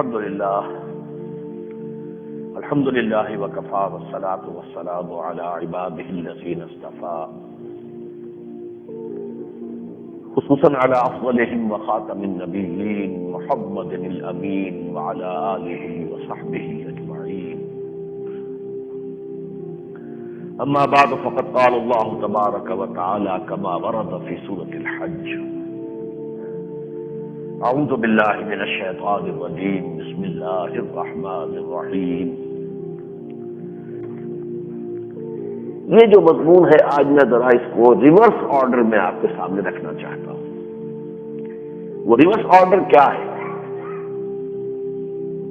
الحمد للہ وکفى والصلاة والسلام على عباده الذین اصطفى خصوصا على افضلهم وخاتم النبیین محمد الامین وعلى آلہ وصحبہ اجمعین. اما بعد فقد قال اللہ تبارک وتعالی كما ورد في سورة الحج: اعوذ باللہ من الشیطان الرجیم بسم اللہ الرحمن الرحیم. یہ جو مضمون ہے آج میں ذرا اس کو ریورس آرڈر میں آپ کے سامنے رکھنا چاہتا ہوں. وہ ریورس آرڈر کیا ہے؟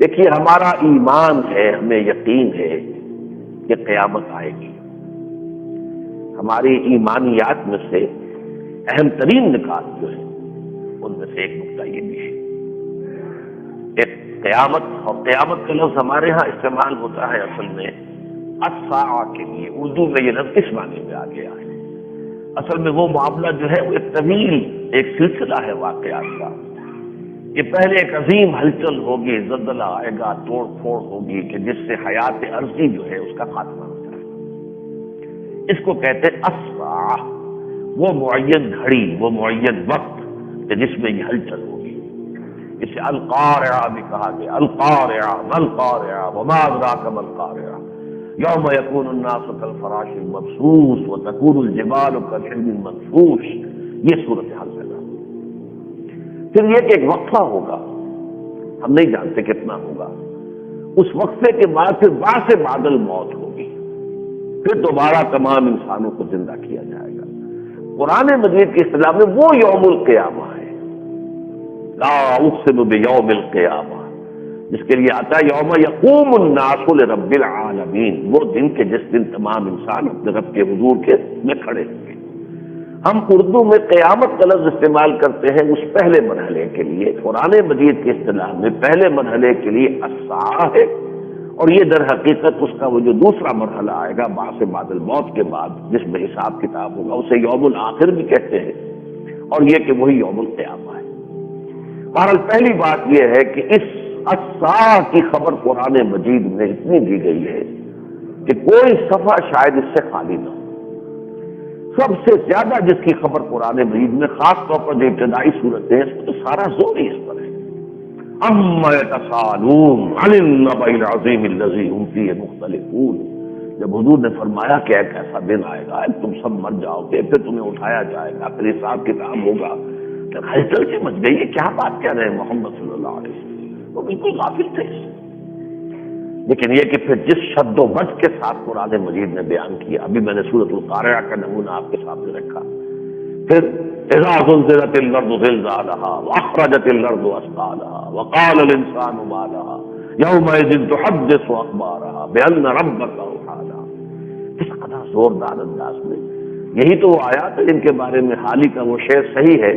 دیکھیے، ہمارا ایمان ہے، ہمیں یقین ہے کہ قیامت آئے گی. ہماری ایمانیات میں سے اہم ترین نکات جو ہے ان میں سے ایک نقطہ یہ بھی ہے کہ قیامت، اور قیامت کا لفظ ہمارے ہاں استعمال ہوتا ہے اصل میں الساعہ کے لیے. اردو میں یہ لفظ اس معنی میں آ گیا ہے. اصل میں وہ معاملہ جو ہے وہ ایک طویل ایک سلسلہ ہے واقعات کا. یہ پہلے ایک عظیم ہلچل ہوگی، زلزلہ آئے گا، توڑ پھوڑ ہوگی کہ جس سے حیات عرضی جو ہے اس کا خاتمہ ہو جائے. اس کو کہتے ہیں الساعہ، وہ معین گھڑی، وہ معین وقت کہ جس میں یہ ہلچل ہوگی. اسے القارعہ بھی کہا گیا. القارعہ ما القارعہ وما ادراک ما القارعہ یوم یکون الناس کالفراش المبثوث وتکون الجبال کالعہن المنفوش. یہ صورتحال پیدا. پھر یہ کہ ایک وقفہ ہوگا، ہم نہیں جانتے کتنا ہوگا. اس وقفے کے بعد پھر بعد سے بعدل موت ہوگی، پھر دوبارہ تمام انسانوں کو زندہ کیا جائے گا. قرآن مجید کی اصطلاح میں وہ یوم القیامہ ہے. لا اقسم بیوم القیامہ، جس کے لیے آتا ہے یوم یقوم الناس لرب العالمین، وہ دن کے جس دن تمام انسان اپنے رب کے حضور کے میں کھڑے ہوں گے. ہم اردو میں قیامت کا لفظ استعمال کرتے ہیں اس پہلے مرحلے کے لیے. قرآن مجید کی اصطلاح میں پہلے مرحلے کے لیے الساعہ ہے، اور یہ در حقیقت اس کا وہ جو دوسرا مرحلہ آئے گا بعد سے بعد الموت کے بعد، جس میں حساب کتاب ہوگا، اسے یوم الآخر بھی کہتے ہیں، اور یہ کہ وہی یوم القیامہ ہے. بہرحال پہلی بات یہ ہے کہ اس الساعہ کی خبر قرآن مجید میں اتنی دی گئی ہے کہ کوئی صفحہ شاید اس سے خالی نہ ہو. سب سے زیادہ جس کی خبر قرآن مجید میں خاص طور پر جو ابتدائی صورتیں ہیں اس میں تو سارا زور ہی اس پر ہے. اما یتساءلون عن النبأ العظیم الذی هم فیہ مختلفون. جب حضور نے فرمایا کہ ایک ایسا دن آئے گا، تم سب مر جاؤ گے، پھر تمہیں اٹھایا جائے گا، پھر حساب کتاب ہوگا، تو ہلچل سے مچ گئی. یہ کیا بات کہہ رہے ہیں محمد صلی اللہ علیہ وسلم؟ وہ بالکل غافل تھے. لیکن یہ کہ پھر جس شد و وج کے ساتھ قرآن مجید نے بیان کیا، ابھی میں نے سورۃ القارعہ کا نمونہ آپ کے سامنے رکھا. پھر اذا زلزلت الارض زلزالها واخرجت الارض اثقالها وقال الانسان ما لها يومئذ تحدث اخبارها بان ربك اوحى لها. اس قدر زوردار انداز میں یہی تو وہ آیات ہے جن کے بارے میں حالی کا وہ شعر صحیح ہے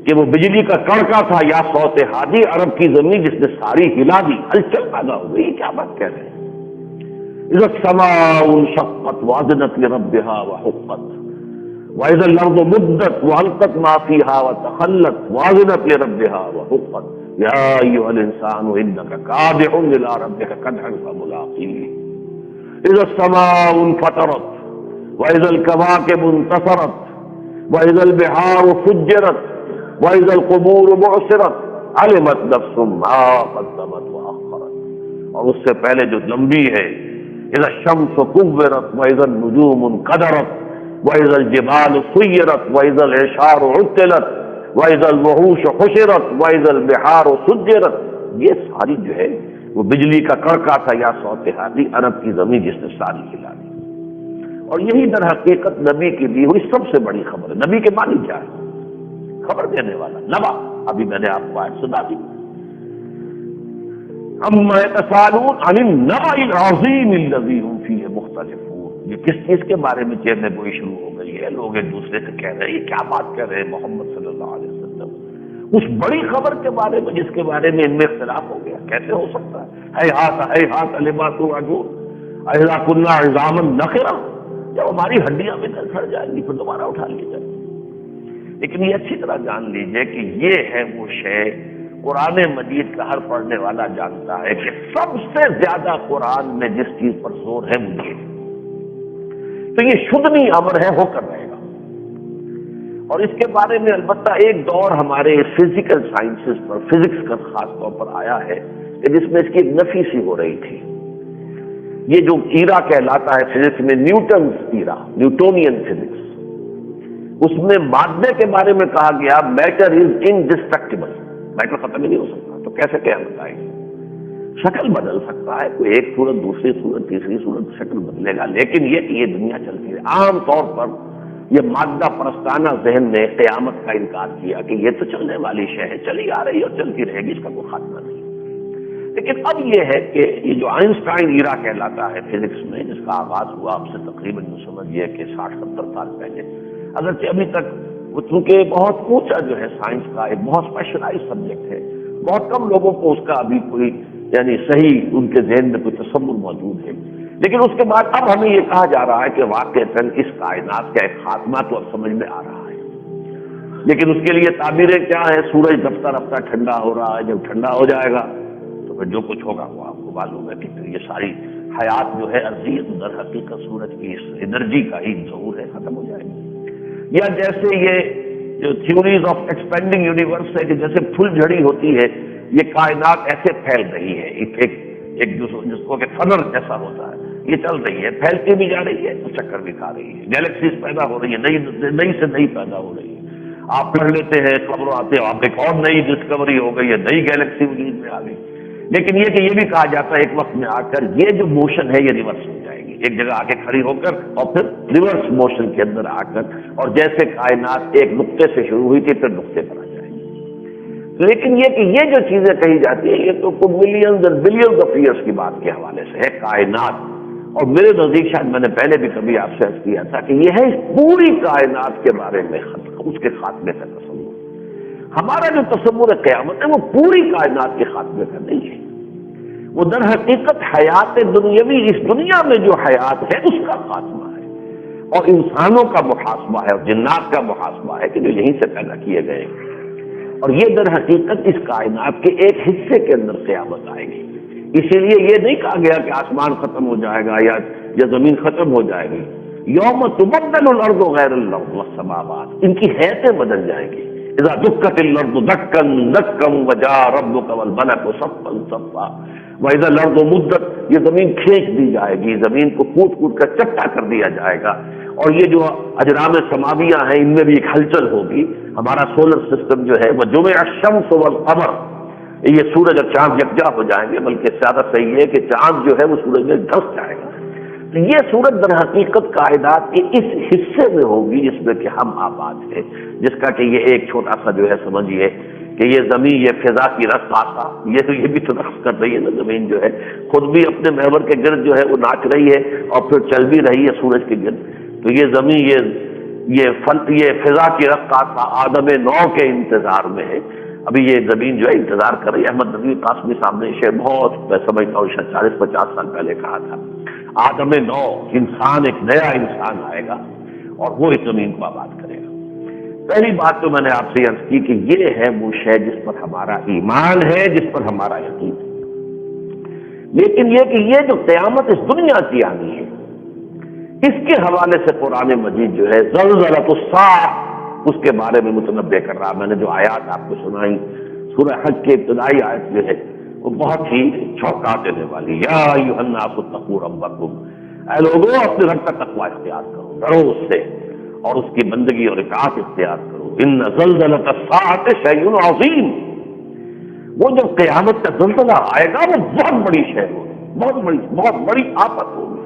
کہ وہ بجلی کا کڑکا تھا یا صوت ہادی، عرب کی زمین جس نے ساری ہلا دی، ہلچل پیدا ہو گئی. کیا بات کہہ رہے ہیں؟ اذا السماء انشقت واذنت لربها وحقت واذا الارض مدت والقت ما فيها وتخلت واذنت لربها وحقت يا ايها الانسان انك كادح الى ربك كدحا فملاقيه. اذا السماء انفطرت واذا الكواكب انتصرت واذا البحار فجرت وَإِذَا الْقُبُورُ بُعْثِرَتْ عَلِمَتْ نَفْسٌ مَا قَدَّمَتْ وَأَخَّرَتْ. اور اس سے پہلے جو لمبی ہے اِذَا الشَّمْسُ كُوِّرَتْ وَإِذَا النُّجُومُ انْكَدَرَتْ وَإِذَا الْجِبَالُ سُيِّرَتْ وَإِذَا الْعِشَارُ عُطِّلَتْ وَإِذَا الْوُحُوشُ حُشِرَتْ وَإِذَا الْبِحَارُ سُجِّرَتْ. یہ ساری جو ہے وہ بجلی کا کڑکا تھا یا صوت ہادی، عرب کی زمین جس نے ساری ہلا دی. اور یہی در حقیقت نبی کی دی ہوئی سب سے بڑی خبر ہے. نبی کے معنی کیا ہے؟ خبر دینے والا، نبا. ابھی میں نے آپ کو آیت سنا دی. اما یتساءلون عن النبأ العظیم الذی هم فیہ مختلفون. یہ کس چیز کے بارے میں چیرنے گوئی شروع ہو گئی ہے؟ لوگ ایک دوسرے سے کہہ رہے ہیں یہ کیا بات کہہ رہے ہیں محمد صلی اللہ علیہ وسلم؟ اس بڑی خبر کے بارے میں جس کے بارے میں ان میں اختلاف ہو گیا. کیسے ہو سکتا ہے؟ ہیہات لما توعدون اذا کنا عظاما نخرا. جب ہماری ہڈیاں بھی نہ سڑ جائیں گی پھر دوبارہ اٹھا لی جائے گی. لیکن یہ اچھی طرح جان لیجئے کہ یہ ہے وہ شے، قرآن مجید کا ہر پڑھنے والا جانتا ہے کہ سب سے زیادہ قرآن میں جس چیز پر زور ہے وہ یہ، تو یہ شدنی امر ہے، ہو کر رہے گا۔ اور اس کے بارے میں البتہ ایک دور ہمارے فزیکل سائنسز پر، فزکس کا خاص طور پر آیا ہے کہ جس میں اس کی نفی سی ہو رہی تھی۔ یہ جو ایرا کہلاتا ہے فزکس میں، نیوٹنز ایرا، نیوٹونین فزکس، اس میں مادے کے بارے میں کہا گیا میٹر از انڈسٹرکٹیبل، میٹر ختم ہی نہیں ہو سکتا، تو کیسے کیا بتائیں گے؟ شکل بدل سکتا ہے، کوئی ایک صورت دوسری صورت تیسری صورت شکل بدلے گا، لیکن یہ کہ یہ دنیا چلتی ہے۔ عام طور پر یہ مادہ پرستانہ ذہن نے قیامت کا انکار کیا کہ یہ تو چلنے والی شے ہے، چلی آ رہی ہے اور چلتی رہے گی، اس کا کوئی خاتمہ نہیں۔ لیکن اب یہ ہے کہ یہ جو آئنسٹائن ایرا کہلاتا ہے فزکس میں، جس کا آغاز ہوا اب سے تقریباً سمجھیے کہ 60-70 سال پہلے، اگرچہ ابھی تک وہ چونکہ بہت اونچا جو ہے سائنس کا ایک بہت اسپیشلائز سبجیکٹ ہے، بہت کم لوگوں کو اس کا ابھی کوئی یعنی صحیح ان کے ذہن میں کوئی تصور موجود ہے، لیکن اس کے بعد اب ہمیں یہ کہا جا رہا ہے کہ واقعتاً اس کائنات کا ایک خاتمہ تو اب سمجھ میں آ رہا ہے، لیکن اس کے لیے تعبیریں کیا ہیں؟ سورج رفتہ رفتہ ٹھنڈا ہو رہا ہے، جب ٹھنڈا ہو جائے گا تو پھر جو کچھ ہوگا وہ آپ کو معلوم ہے کہ پھر یہ ساری حیات جو ہے عرضی در حقیقت سورج کی اس انرجی کا ہی ظہور ہے، ختم ہو جائے گی۔ یا جیسے یہ جو تھیوریز آف ایکسپینڈنگ یونیورس ہے کہ جیسے پھل جھڑی ہوتی ہے، یہ کائنات ایسے پھیل رہی ہے، ایک جس کو کہ فنر جیسا ہوتا ہے، یہ چل رہی ہے، پھیلتی بھی جا رہی ہے، چکر بھی کھا رہی ہے، گیلیکسیز پیدا ہو رہی ہے، نئی سے نئی پیدا ہو رہی ہے۔ آپ پڑھ لیتے ہیں، خبروں آتے ہیں، آپ ایک اور نئی ڈسکوری ہو گئی ہے، نئی گیلیکسی وجود میں آ گئی، لیکن یہ کہ یہ بھی کہا جاتا ہے ایک وقت میں آ کر یہ جو موشن ہے یہ ریورس ہو جائے گی، ایک جگہ آ کے کھڑی ہو کر اور پھر ریورس موشن کے اندر آ کر، اور جیسے کائنات ایک نقطے سے شروع ہوئی تھی پھر نقطے پر آ جائے گی۔ لیکن یہ کہ یہ جو چیزیں کہی جاتی ہیں یہ تو کچھ ملینز اور بلینز آف ایئرس کی بات کے حوالے سے ہے کائنات، اور میرے نزدیک شاید میں نے پہلے بھی کبھی آپ سے عرض کیا تھا کہ یہ ہے اس پوری کائنات کے بارے میں اس کے خاتمے کا تصور۔ ہمارا جو تصور ہے قیامت ہے وہ پوری کائنات کے خاتمے کا نہیں ہے، وہ در حقیقت حیات دنیاوی، اس دنیا میں جو حیات ہے اس کا خاتمہ ہے، اور انسانوں کا محاسبہ ہے اور جنات کا محاسبہ ہے کہ جو یہیں سے پیدا کیے گئے، اور یہ در حقیقت اس کائنات کے ایک حصے کے اندر قیامت آئے گی۔ اسی لیے یہ نہیں کہا گیا کہ آسمان ختم ہو جائے گا یا زمین ختم ہو جائے گی۔ یوم تبدل الارض غیر الارض والسماوات، ان کی حیتیں بدل جائیں گی۔ اذا دکت الارض دکا دکا وجاء ربک والملک صفا صفا واذا الارض مدت، یہ زمین کھینچ دی جائے گی، زمین کو کود کود کر چپٹا کر دیا جائے گا، اور یہ جو اجرام سماویہ ہیں ان میں بھی ایک ہلچل ہوگی۔ ہمارا سولر سسٹم جو ہے وہ جمع الشمس والقمر، یہ سورج اور چاند یکجا ہو جائیں گے، بلکہ زیادہ صحیح ہے کہ چاند جو ہے وہ سورج میں دھس جائے گا۔ تو یہ سورج در حقیقت کائنات کے اس حصے میں ہوگی جس میں کہ ہم آباد ہیں، جس کا کہ یہ ایک چھوٹا سا جو ہے سمجھیے کہ یہ زمین، یہ فضا کی رقاصہ، یہ بھی تو رقص کر رہی ہے نا، زمین جو ہے خود بھی اپنے محور کے گرد جو ہے وہ ناچ رہی ہے اور پھر چل بھی رہی ہے سورج کے گرد۔ تو یہ زمین یہ فضا کی رقاصہ آدم نو کے انتظار میں ہے۔ ابھی یہ زمین جو ہے انتظار کر رہی ہے۔ احمد نبی قاسمی صاحب نے اسے بہت میں سمجھتا ہوں 40-50 سال پہلے کہا تھا، آدم نو انسان، ایک نیا انسان آئے گا اور وہ اس زمین کو آباد کرے گا۔ پہلی بات تو میں نے آپ سے عرض کی کہ یہ ہے وہ شے جس پر ہمارا ایمان ہے، جس پر ہمارا یقین ہے۔ لیکن یہ کہ یہ جو قیامت اس دنیا کی آنی ہے، اس کے حوالے سے قرآن مجید جو ہے زلزلۃ الساعہ اس کے بارے میں متنبع کر رہا۔ میں نے جو آیات آپ کو سنائی سورہ حج کے ابتدائی آیت جو ہے وہ بہت ہی چونکا دینے والی، یا ایھا الناس اتقوا ربکم، اے لوگوں اپنے رب کا تقوی اختیار کرو، ڈرو اس سے اور اس کی بندگی اور اطاعت اختیار کرو۔ ان زلزلۃ الساعۃ شیء عظیم، وہ جو قیامت کا زلزلہ آئے گا وہ بہت بڑی شے ہوگی، بہت بڑی آفت ہوگی۔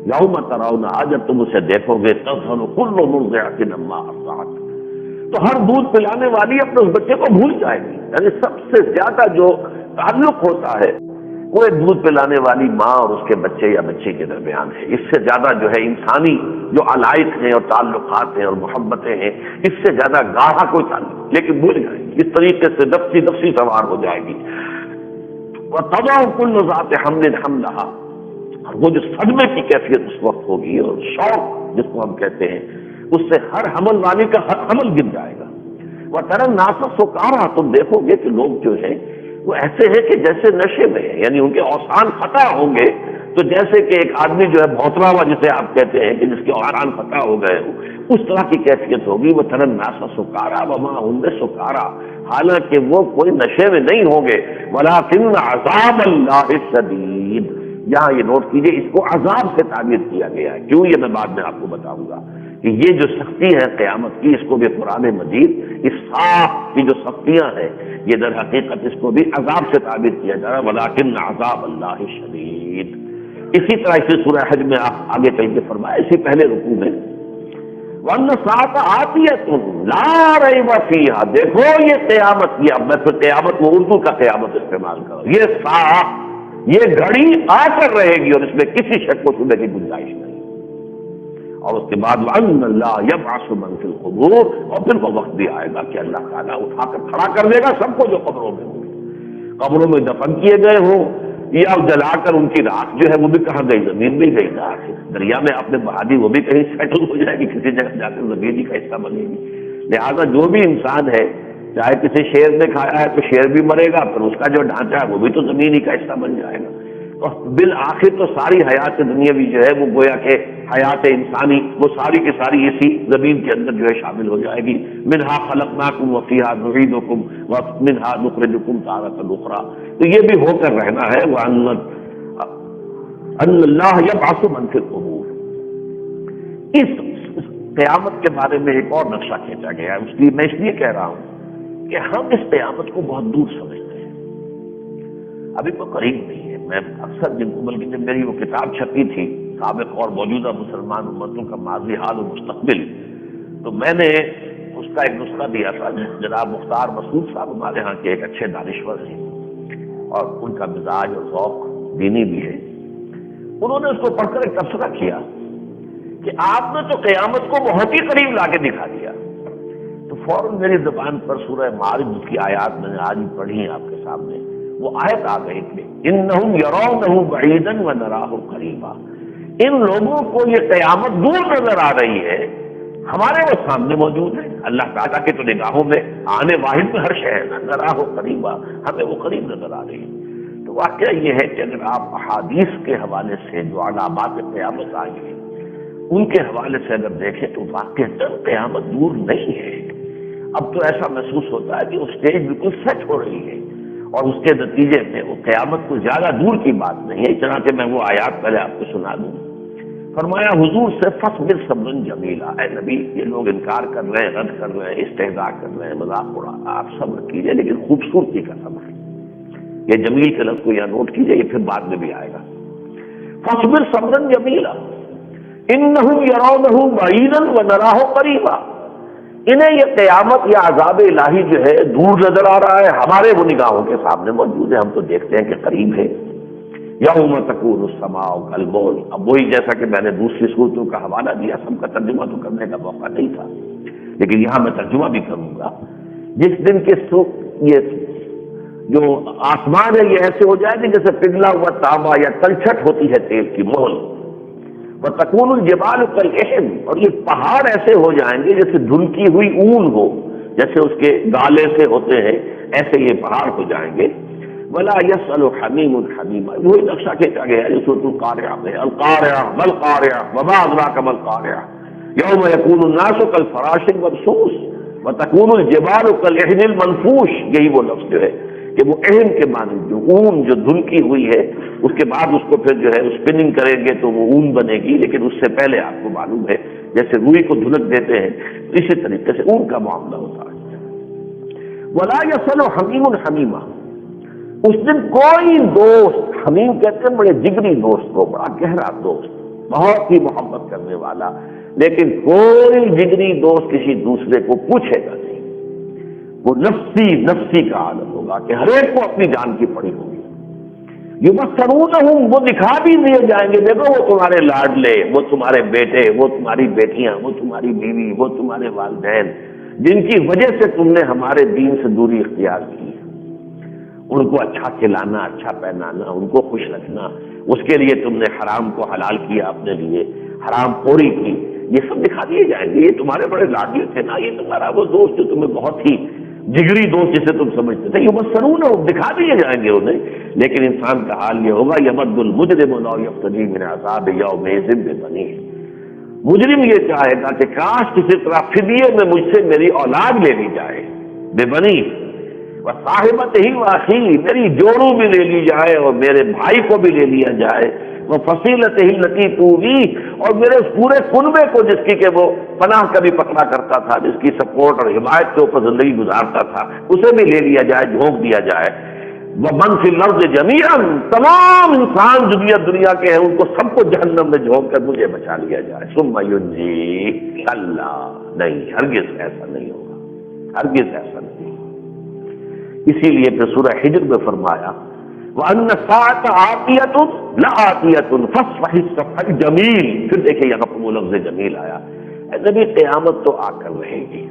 یوم ترونھا، جب تم اسے دیکھو گے، تذہل کل مرضعۃ عما ارضعت، تو ہر دودھ پلانے والی اپنے اس بچے کو بھول جائے گی۔ یعنی سب سے زیادہ جو تعلق ہوتا ہے وہ ایک دودھ پلانے والی ماں اور اس کے بچے یا بچی کے درمیان ہے۔ اس سے زیادہ جو ہے انسانی جو علائق ہیں اور تعلقات ہیں اور محبتیں ہیں، اس سے زیادہ گاڑھا کوئی تعلق، لیکن بھول جائے گی، اس طریقے سے نفسی سوار ہو جائے گی۔ وَتَضَعُ كُلُّ ذَاتِ حَمْلٍ حَمْلَهَا، اور وہ جو صدمے کی کیفیت اس وقت ہوگی اور شوق جس کو ہم کہتے ہیں، اس سے ہر حمل والی کا ہر حمل گر جائے گا۔ وَتَرَى النَّاسَ سُكَارَىٰ، تم دیکھو گے کہ لوگ جو ہیں وہ ایسے ہیں کہ جیسے نشے میں ہیں، یعنی ان کے اوسان فتح ہوں گے تو جیسے کہ ایک آدمی جو ہے بھوتلا ہوا جسے آپ کہتے ہیں کہ جس کے اوسان فتح ہو گئے ہوں، اس طرح کی کیفیت ہوگی۔ وَتَرَى النَّاسَ سُكَارَىٰ وَمَا هُم بِسُكَارَىٰ، حالانکہ وہ کوئی نشے میں نہیں ہوں گے، وَلَٰكِنَّ عَذَابَ اللَّهِ شَدِيدٌ، یہاں یہ نوٹ کیجئے اس کو عذاب سے تعبیر کیا گیا ہے، کیوں یہ میں بعد میں آپ کو بتاؤں گا کہ یہ جو سختی ہے قیامت کی، اس کو بھی قرآن مجید اس صاف کی جو سختیاں ہیں یہ در حقیقت اس کو بھی عذاب سے تعبیر کیا جا رہا ہے، ولیکن عذاب اللہ شدید۔ اسی طرح اسی سورہ حج میں آپ آگے چل کے فرمایا اسی پہلے رکوع میں وَأَنَّ السَّاعَةَ آتِيَةٌ لَا رَيْبَ فِيهَا، دیکھو یہ قیامت کی، اب میں پھر قیامت میں اردو کا قیامت استعمال کروں، یہ ساعت، یہ گھڑی آ کر رہے گی اور اس میں کسی شک و شبہ کی گنجائش نہیں۔ اور اس کے بعد وَأَنَّ اللَّهَ يَبْعَثُ مَن فِي الْقُبُورِ، اور پھر وہ وقت بھی آئے گا کہ اللہ تعالیٰ اٹھا کر کھڑا کر دے گا سب کو جو قبروں میں ہوں گے، قبروں میں دفن کیے گئے ہوں یا جلا کر ان کی راکھ جو ہے وہ بھی کہاں گئی، زمین میں گئی نا، دریا میں آپ نے بہا دی، وہ بھی کہیں سیٹل ہو جائے گی، کسی جگہ جا کر زمین ہی کا حصہ بنے گی۔ لہٰذا جو بھی انسان ہے چاہے کسی شیر نے کھایا ہے تو شیر بھی مرے گا، پھر اس کا جو ڈھانچہ ہے وہ بھی تو زمین ہی کا حصہ بن جائے گا، اور بالآخر تو ساری حیات دنیاوی جو ہے وہ گویا کہ حیات انسانی وہ ساری کی ساری اسی زمین کے اندر جو ہے شامل ہو جائے گی۔ منہا خلقناکم وفیہا نعیدکم ومنہا نخرجکم تارۃ اخری، تو یہ بھی ہو کر رہنا ہے۔ وَأَنَّ اللَّهَ يَبْعَثُ مَن فِي الْقُبُورِ، اس قیامت کے بارے میں ایک اور نقشہ کھینچا گیا ہے، میں اس لیے کہہ رہا ہوں کہ ہم اس قیامت کو بہت دور سمجھتے ہیں، ابھی تو قریب نہیں ہے۔ میں اکثر جن کو، بلکہ جب میری وہ کتاب چھپی تھی سابق اور موجودہ مسلمان امتوں کا ماضی حال و مستقبل، تو میں نے اس کا ایک نسخہ دیا تھا، جناب مختار مسعود صاحب ہمارے ہاں کے ایک اچھے دانشور ہیں اور ان کا مزاج اور ذوق دینی بھی ہے، انہوں نے اس کو پڑھ کر ایک تبصرہ کیا کہ آپ نے تو قیامت کو بہت ہی قریب لا کے دکھا دیا۔ تو فوراً میری زبان پر سورہ معارج کی آیات میں نے آج پڑھی ہیں آپ کے سامنے، وہ آیت آ گئی کہ انہم یرونہ بعیدا ونراہ قریبا، ان لوگوں کو یہ قیامت دور نظر آ رہی ہے، ہمارے وہ سامنے موجود ہے۔ اللہ تعالیٰ کے تو نگاہوں میں آنے واحد میں ہر شے ہے، نراہ قریبا، ہمیں وہ قریب نظر آ رہی ہے۔ تو واقعہ یہ ہے کہ اگر آپ احادیث کے حوالے سے جو علامات قیامت آئی ہیں ان کے حوالے سے اگر دیکھیں تو واقعہ قیامت دور نہیں ہے۔ اب تو ایسا محسوس ہوتا ہے کہ وہ اسٹیج بالکل سچ ہو رہی ہے اور اس کے نتیجے میں وہ قیامت کو زیادہ دور کی بات نہیں ہے۔ چنانچہ میں وہ آیات پہلے آپ کو سنا دوں۔ فرمایا حضور سے فصبر صبرا جمیلا، اے نبی یہ لوگ انکار کر رہے ہیں، رد کر رہے ہیں، استہزاء کر رہے ہیں، مذاق اڑا، آپ صبر کیجئے لیکن خوبصورتی کا صبر۔ یہ جمیل کے لفظ کو یہاں نوٹ کیجئے، یہ پھر بعد میں بھی آئے گا۔ فصبر صبرا جمیلا انہم یرونہ بعیدا ونراہ قریبا، انہیں یہ قیامت یا عذاب الہی جو ہے دور نظر آ رہا ہے، ہمارے وہ نگاہوں کے سامنے موجود ہے، ہم تو دیکھتے ہیں کہ قریب ہے۔ یوم تکون السماء کالمہل، اب وہی جیسا کہ میں نے دوسری صورتوں کا حوالہ دیا، سب کا ترجمہ تو کرنے کا موقع نہیں تھا لیکن یہاں میں ترجمہ بھی کروں گا۔ جس دن کے یہ جو آسمان ہے یہ ایسے ہو جائے گا جیسے پگھلا ہوا تانبا یا تلچھٹ ہوتی ہے تیل کی مہل، وَتَكُونُ الْجِبَالُ كَالْعِهْنِ، اور یہ پہاڑ ایسے ہو جائیں گے جیسے دھلکی ہوئی اون ہو، جیسے اس کے گالے سے ہوتے ہیں ایسے یہ پہاڑ ہو جائیں گے۔ وَلَا يَسْأَلُ حَمِيمٌ حَمِيمًا، وہی نقشہ کھینچا گیا ہے جو سورۃ القارعہ میں، القارعہ مَالْقارعہ وَمَا أَدْرَاكَ مَالْقارعہ يَوْمَ يَكُونُ النَّاسُ كَالْفَرَاشِ الْمَبْثُوثِ وَتَكُونُ الْجِبَالُ كَالْعِهْنِ الْمَنفُوشِ، یہی وہ لفظ جو ہے کہ وہ اہم کے معنی جو اون جو دھلکی ہوئی ہے اس کے بعد اس کو پھر جو ہے اسپننگ کریں گے تو وہ اون بنے گی، لیکن اس سے پہلے آپ کو معلوم ہے جیسے روئی کو دھلک دیتے ہیں اسی طریقے سے اون کا معاملہ ہوتا ہے۔ وَلَا يَسْأَلُ حَمِيمٌ حَمِيمًا، اس دن کوئی دوست، حمیم کہتے ہیں بڑے جگری دوست کو، بڑا گہرا دوست، بہت ہی محبت کرنے والا، لیکن کوئی جگری دوست کسی دوسرے کو پوچھے گا نہیں، وہ نفسی نفسی کا عالم ہوگا کہ ہر ایک کو اپنی جان کی پڑی ہوگی۔ یبصرونہم، وہ دکھا بھی دیے جائیں گے، دیکھو وہ تمہارے لاڈلے، وہ تمہارے بیٹے، وہ تمہاری بیٹیاں، وہ تمہاری بیوی، وہ تمہارے والدین جن کی وجہ سے تم نے ہمارے دین سے دوری اختیار کی، ان کو اچھا کھلانا، اچھا پہنانا، ان کو خوش رکھنا، اس کے لیے تم نے حرام کو حلال کیا، اپنے لیے حرام خوری کی، یہ سب دکھا دیے جائیں گے. یہ تمہارے بڑے لاڈلے تھے نا, یہ تمہارا وہ دوست جو تمہیں بہت ہی جگری دوست جسے تم سمجھتے تھے, یہ مبصرون ہے, دکھا دیے جائیں گے انہیں. لیکن انسان کا حال یہ ہوگا, یمد المجرم لو یفتدی من عذاب یومئذ ببنیہ, مجرم یہ چاہے گا کہ کاش کسی طرح فدیے میں مجھ سے میری اولاد لے لی جائے, ببنی وصاحبتہ واخی, میری جوڑوں بھی لے لی جائے اور میرے بھائی کو بھی لے لیا جائے, وفصیلتہ التی تؤوی, اور میرے اس پورے کنبے کو جس کی کہ وہ پناہ کبھی پکڑا کرتا تھا, جس کی سپورٹ اور حمایت کے اوپر زندگی گزارتا تھا, اسے بھی لے لیا جائے, جھونک دیا جائے. ومن فی الارض جمیعا, تمام انسان دنیا کے ہیں ان کو سب کو جہنم میں جھونک کر مجھے بچا لیا جائے. ثم ینجی, اللہ نہیں, ہرگز ایسا نہیں ہوگا, ہرگز ایسا نہیں. اسی لیے پھر سورہ حجر میں فرمایا وَأَنَّ السَّاعَةَ آتِيَةٌ لَآتِيَةٌ فَاصْفَحِ الصَّفْحَ الْجَمِيلَ. پھر دیکھیں یہاں پر وہ لفظ جمیل آیا. اے نبی, قیامت تو آ کر رہے گی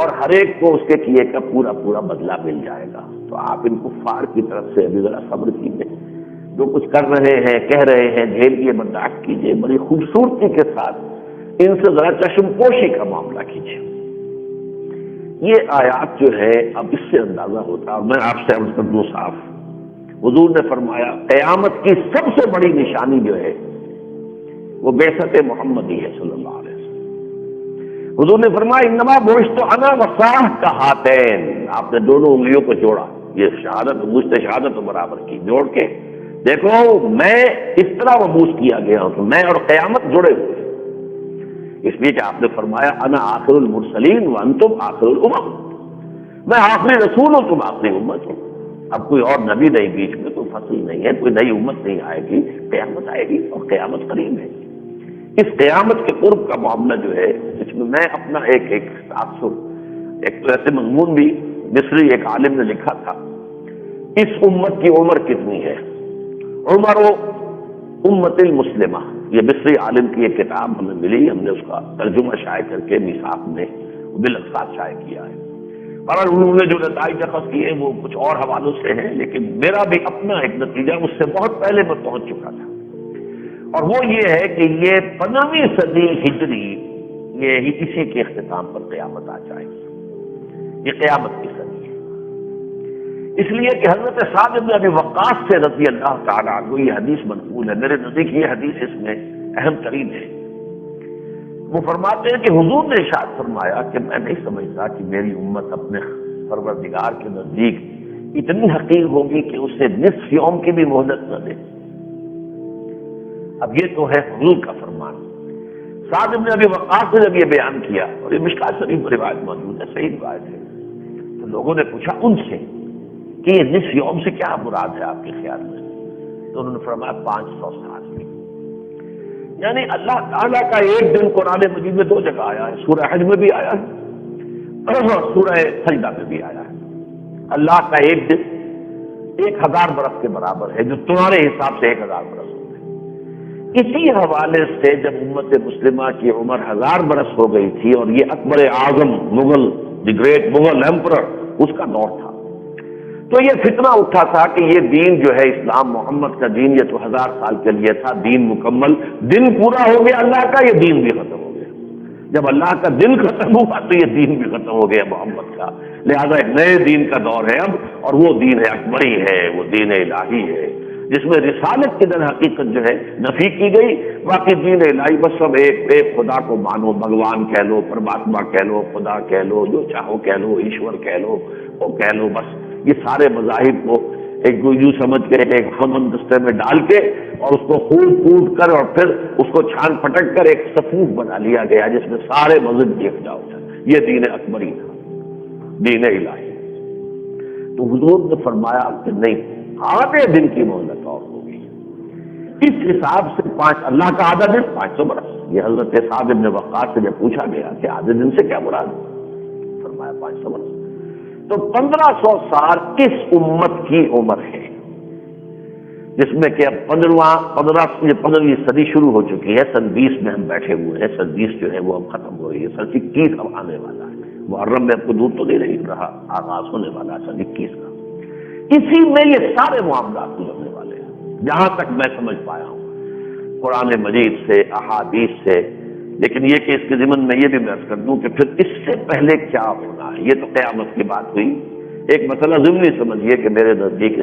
اور ہر ایک کو اس کے کیے کا پورا پورا بدلہ مل جائے گا. تو آپ ان کفار کی طرف سے ابھی ذرا صبر کیجیے, جو کچھ کر رہے ہیں کہہ رہے ہیں جھیلیے, برداشت کیجیے, بڑی خوبصورتی کے ساتھ ان سے ذرا چشم پوشی کا معاملہ کیجیے. یہ آیات جو ہے اب اس سے اندازہ ہوتا ہے, اور میں آپ سے عرض کر دوں صاف, حضور نے فرمایا قیامت کی سب سے بڑی نشانی جو ہے وہ بعثت محمدی ہے صلی اللہ علیہ وسلم. حضور نے فرمایا انما بعثت انا وصاحب ہاتین, آپ نے دونوں انگلیوں کو جوڑا, یہ شہادت مجھ شہادت برابر کی, جوڑ کے دیکھو میں اس طرح مبعوث کیا گیا ہوں کہ میں اور قیامت جڑے ہوئے. اس لیے کہ آپ نے فرمایا انا آخر المرسلین وانتم آخر الامم, میں آخری رسول ہوں, تم آخری امت ہو. اب کوئی اور نبی نہیں بیچ میں, کوئی فصل نہیں ہے, کوئی نئی امت نہیں آئے گی, قیامت آئے گی اور قیامت قریب ہے. اس قیامت کے قرب کا معاملہ جو ہے اس میں میں اپنا ایک تاثر, ایک تو ایسے مضمون بھی مصری ایک عالم نے لکھا تھا, اس امت کی عمر کتنی ہے, عمر امت المسلمہ. یہ مصری عالم کی ایک کتاب ہمیں ملی, ہم نے اس کا ترجمہ شائع کر کے میثاق میں بالالفاظ شائع کیا ہے. اور انہوں نے جو نتائج اخذ کیے وہ کچھ اور حوالوں سے ہیں, لیکن میرا بھی اپنا ایک نتیجہ اس سے بہت پہلے میں پہنچ چکا تھا, اور وہ یہ ہے کہ یہ 15ویں صدی ہجری, یہ اسی کے اختتام پر قیامت آ جائے گی. یہ قیامت کی صدی ہے, اس لیے کہ حضرت سعد بن ابی وقاص سے رضی اللہ تعالیٰ عنہ یہ حدیث منقول ہے. میرے نزدیک یہ حدیث اس میں اہم ترین ہے. وہ فرماتے ہیں کہ حضور نے ارشاد فرمایا کہ میں نہیں سمجھتا کہ میری امت اپنے پروردگار کے نزدیک اتنی حقیر ہوگی کہ اسے نصف یوم کی بھی مہلت نہ دے. اب یہ تو ہے حضور کا فرمان. سعد بن ابی وقاص نے جب یہ بیان کیا, اور یہ مشکات شریف میں روایت موجود ہے, صحیح روایت ہے, تو لوگوں نے پوچھا ان سے کہ یہ نصف یوم سے کیا مراد ہے آپ کے خیال میں؟ تو انہوں نے فرمایا 500 سال. یعنی اللہ تعالیٰ کا ایک دن قرآن مجید میں 2 جگہ آیا ہے, سورہ حج میں بھی آیا ہے اور سورہ سجدہ میں بھی آیا ہے. اللہ کا ایک دن 1000 برس کے برابر ہے, جو تمہارے حساب سے 1000 برس ہوتے ہیں. اسی حوالے سے جب امت مسلمہ کی عمر 1000 برس ہو گئی تھی اور یہ Akbar Azam Mughal, the great Mughal emperor, اس کا دور تھا, تو یہ فتنہ اٹھا تھا کہ یہ دین جو ہے اسلام محمد کا دین, یہ تو 1000 سال کے لیے تھا, دین مکمل, دن پورا ہو گیا اللہ کا, یہ دین بھی ختم ہو گیا. جب اللہ کا دن ختم ہوا تو یہ دین بھی ختم ہو گیا محمد کا. لہذا ایک نئے دین کا دور ہے اب, اور وہ دین ہے اکبری ہے, وہ دین الہی ہے, جس میں رسالت کی در حقیقت جو ہے نفی کی گئی. باقی دین الہی بس سب ایک خدا کو مانو, بھگوان کہہ لو, پرماتما کہہ لو, خدا کہہ لو, جو چاہو کہہ لو, ایشور کہہ لو, وہ کہہ لو. بس یہ سارے مذاہب کو ایک یوں سمجھ کے ایک ہم دستے میں ڈال کے اور اس کو خون کوٹ کر اور پھر اس کو چھان پٹک کر ایک صفوف بنا لیا گیا جس میں سارے مذہب یکجا ہو جائے. یہ دین اکبری تھا, دین الہی. تو حضور نے فرمایا کہ نہیں, آدھے دن کی مہلت اور ہوگی. اس حساب سے 5 اللہ کا آدھا دن 500 برس. یہ حضرت سعد بن وقاص سے جب پوچھا گیا کہ آدھے دن سے کیا مراد, فرمایا 500 برس. تو 1500 سال کس امت کی عمر ہے, جس میں کہ اب 15ویں صدی شروع ہو چکی ہے. سن 20 میں ہم بیٹھے ہوئے ہیں, سن 20 جو ہے وہ اب ختم ہو رہی ہے, سن 21 اب آنے والا ہے. محرم میں اب کو دور تو نہیں رہا, آغاز ہونے والا ہے سن 21 کا. اسی میں یہ سارے معاملات گزرنے والے ہیں, جہاں تک میں سمجھ پایا ہوں قرآن مجید سے, احادیث سے. لیکن یہ کہ اس کے ضمن میں یہ بھی میں عرض کر دوں کہ پھر اس سے پہلے کیا ہونا ہے، یہ تو قیامت کی بات ہوئی، ایک مسئلہ ضمنی سمجھیے کہ میرے نزدیک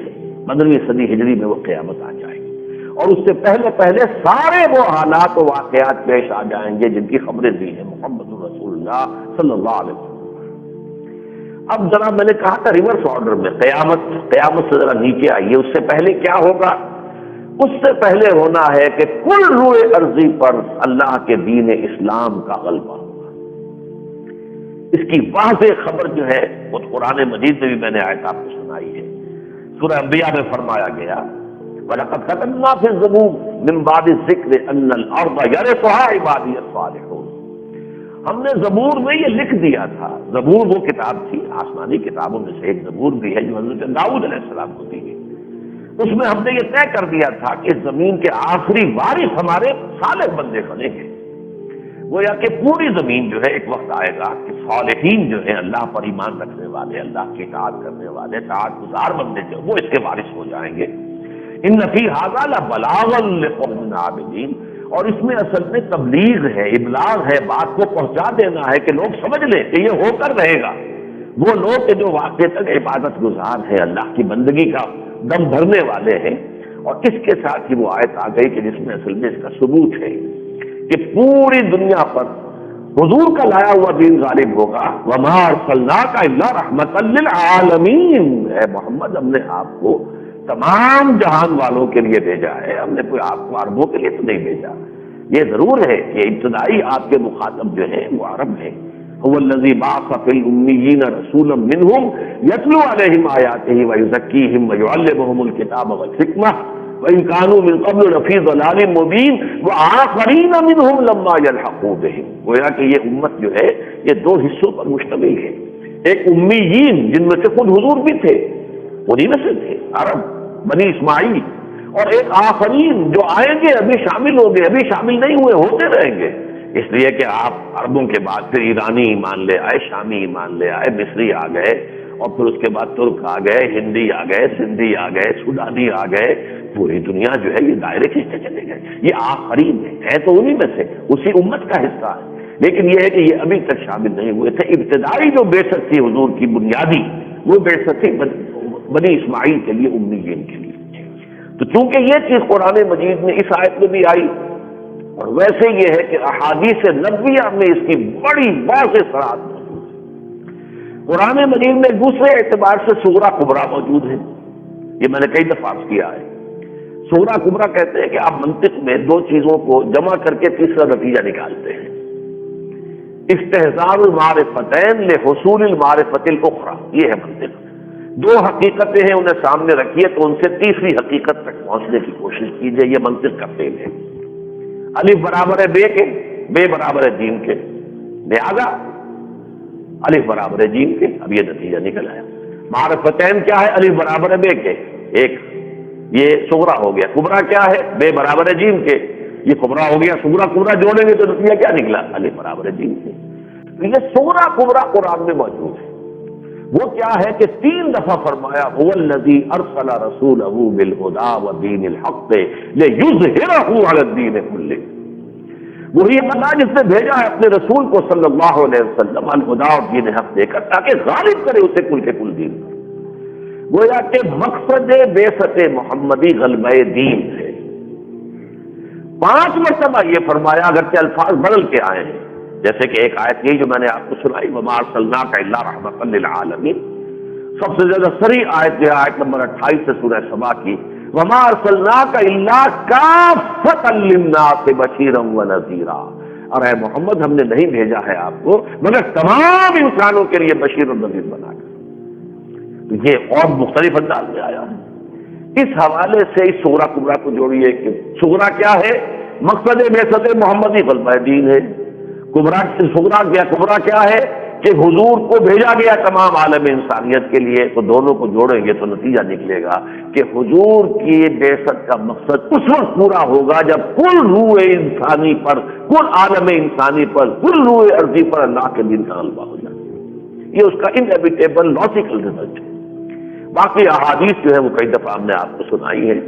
15ویں صدی ہجری میں وہ قیامت آ جائے گی، اور اس سے پہلے پہلے سارے وہ حالات و واقعات پیش آ جائیں گے جن کی خبریں دی ہیں محمد رسول اللہ صلی اللہ علیہ وسلم۔ اب ذرا میں نے کہا تھا ریورس آرڈر میں، قیامت سے ذرا نیچے آئیے، اس سے پہلے کیا ہوگا؟ اس سے پہلے ہونا ہے کہ کل روئے ارضی پر اللہ کے دین اسلام کا غلبہ ہوگا۔ اس کی واضح خبر جو ہے وہ قرآن مجید میں بھی میں نے آیت آپ کو سنائی ہے، سورہ انبیاء میں فرمایا گیا وَلَقَدْ كَتَبْنَا فِي الزُّبُورِ مِن بَعْدِ الذِّكْرِ أَنَّ الْأَرْضَ يَرِثُهَا عِبَادِيَ الصَّالِحُونَ۔ ہم نے زبور میں یہ لکھ دیا تھا، زبور وہ کتاب تھی، آسمانی کتابوں میں سے ایک زبور بھی ہے جو حضرت داؤد علیہ السلام کو دی گئی، اس میں ہم نے یہ طے کر دیا تھا کہ اس زمین کے آخری وارث ہمارے صالح بندے بنے گے۔ گویا کہ پوری زمین جو ہے ایک وقت آئے گا کہ صالحین جو ہیں، اللہ پر ایمان رکھنے والے، اللہ کی اطاعت کرنے والے، اطاعت گزار بندے جو وہ اس کے وارث ہو جائیں گے۔ ان فی ھذا لبلاغا لقوم عابدین، اور اس میں اصل میں تبلیغ ہے، ابلاغ ہے، بات کو پہنچا دینا ہے کہ لوگ سمجھ لیں کہ یہ ہو کر رہے گا۔ وہ لوگ جو واقعتاً عبادت گزار ہیں، اللہ کی بندگی کا دم بھرنے والے ہیں، اور اس کے ساتھ ہی وہ آیت آ گئی کہ جس میں اصل میں اس کا ثبوت ہے کہ پوری دنیا پر حضور کا لایا ہوا دین غالب ہوگا۔ وما ارسلناک الا رحمۃ للعالمین، اے محمد ہم نے آپ کو تمام جہان والوں کے لیے بھیجا ہے، ہم نے کوئی آپ کو عربوں کے لیے تو نہیں بھیجا۔ یہ ضرور ہے کہ ابتدائی آپ کے مخاطب جو ہیں وہ عرب ہیں۔ هو الذی بعث فی الأمیین رسولا منہم یتلو علیہم آیاتہ ویزکیہم ویعلمہم الکتاب والحکمہ وإن كانوا من قبل لفی ضلال مبین وآخرین منہم لما یلحقوا بہم۔ گویا کہ یہ امت جو ہے یہ دو حصوں پر مشتمل ہے، ایک امیین جن میں سے خود حضور بھی تھے، انہی میں سے تھے عرب بنی اسماعیل، اور ایک آخرین جو آئیں گے، ابھی شامل ہوں گے، ابھی شامل نہیں ہوئے، ہوتے رہیں گے، اس لیے کہ آپ عربوں کے بعد پھر ایرانی ایمان لے آئے، شامی ایمان لے آئے، مصری آ گئے، اور پھر اس کے بعد ترک آ گئے، ہندی آ گئے، سندھی آ گئے، سودانی آ گئے، پوری دنیا جو ہے یہ دائرے کھینچتے چلے گئے، یہ آخرین ہے تو انہی میں سے، اسی امت کا حصہ ہے، لیکن یہ ہے کہ یہ ابھی تک شامل نہیں ہوئے تھے۔ ابتدائی جو بعثت تھی حضور کی بنیادی، وہ بعثت تھی بنی اسماعیل کے لیے، امیین کے لیے۔ تو چونکہ یہ چیز قرآن مجید میں اس آیت میں بھی آئی، اور ویسے یہ ہے کہ احادیث نبویہ میں اس کی بڑی واضح صراحت موجود ہے۔ قرآن مجید میں دوسرے اعتبار سے صغرا کبرا موجود ہے، یہ میں نے کئی دفعہ عرض کیا ہے۔ صغرا کبرا کہتے ہیں کہ آپ منطق میں دو چیزوں کو جمع کر کے تیسرا نتیجہ نکالتے ہیں۔ استحضار المعرفتین لحصول المعرفت الاخرى، یہ ہے منطق۔ دو حقیقتیں ہیں، انہیں سامنے رکھیے تو ان سے تیسری حقیقت تک پہنچنے کی کوشش کیجیے، یہ منطق کا فعل ہے۔ الف برابر ہے بے کے، بے برابر ہے جیم کے، لہذا الف برابر ہے جیم کے، اب یہ نتیجہ نکل آیا۔ معرفتین کیا ہے؟ الف برابر ہے بے کے، ایک یہ صغرا ہو گیا۔ کبرا کیا ہے؟ بے برابر ہے جیم کے، یہ کبرا ہو گیا۔ صغرا کبرا جوڑیں گے تو نتیجہ کیا نکلا؟ الف برابر ہے جیم کے۔ یہ صغرا کبرا قرآن میں موجود ہے۔ وہ کیا ہے کہ 3 دفعہ فرمایا هو الذی ارسل رسولہ بالہدی ودین الحق لیظہرہ علی الدین کلہ، وہی اللہ جس نے بھیجا ہے اپنے رسول کو صلی اللہ علیہ وسلم الہدی اور دین حق دے کر تاکہ غالب کرے اسے کل کے کل دین پر۔ گویا کہ مقصد بعثت محمدی غلبہ دین ہے۔ 5 مرتبہ یہ فرمایا، اگرچہ الفاظ بدل کے آئے ہیں، جیسے کہ ایک آیت یہی جو میں نے آپ کو سنائی وما ارسلناک الا رحمۃ للعالمین، سب سے زیادہ صریح آیت جو ہے آیت نمبر 28 سے سورہ سبا کی، وما ارسلناک الا کافۃ للناس بشیرا ونذیرا، اور اے محمد ہم نے نہیں بھیجا ہے آپ کو مگر تمام انسانوں کے لیے بشیر و نذیر بنا کر۔ تو یہ اور مختلف انداز میں آیا ہے۔ اس حوالے سے اس صغرا کبرا کو جوڑیے کہ صغرا کیا ہے؟ مقصد بعثت محمدی غلبہ دین ہے۔ کبرا کیا ہے کہ حضور کو بھیجا گیا تمام عالم انسانیت کے لیے، تو دونوں کو جوڑیں گے تو نتیجہ نکلے گا کہ حضور کی بعثت کا مقصد اس وقت پورا ہوگا جب کل روح انسانی پر، کل عالم انسانی پر، کل روح ارضی پر اللہ کے دین کا غلبہ ہو جائے۔ یہ اس کا انیویٹیبل لاجیکل ریزلٹ ہے۔ باقی احادیث جو ہے وہ کئی دفعہ ہم نے آپ کو سنائی ہے،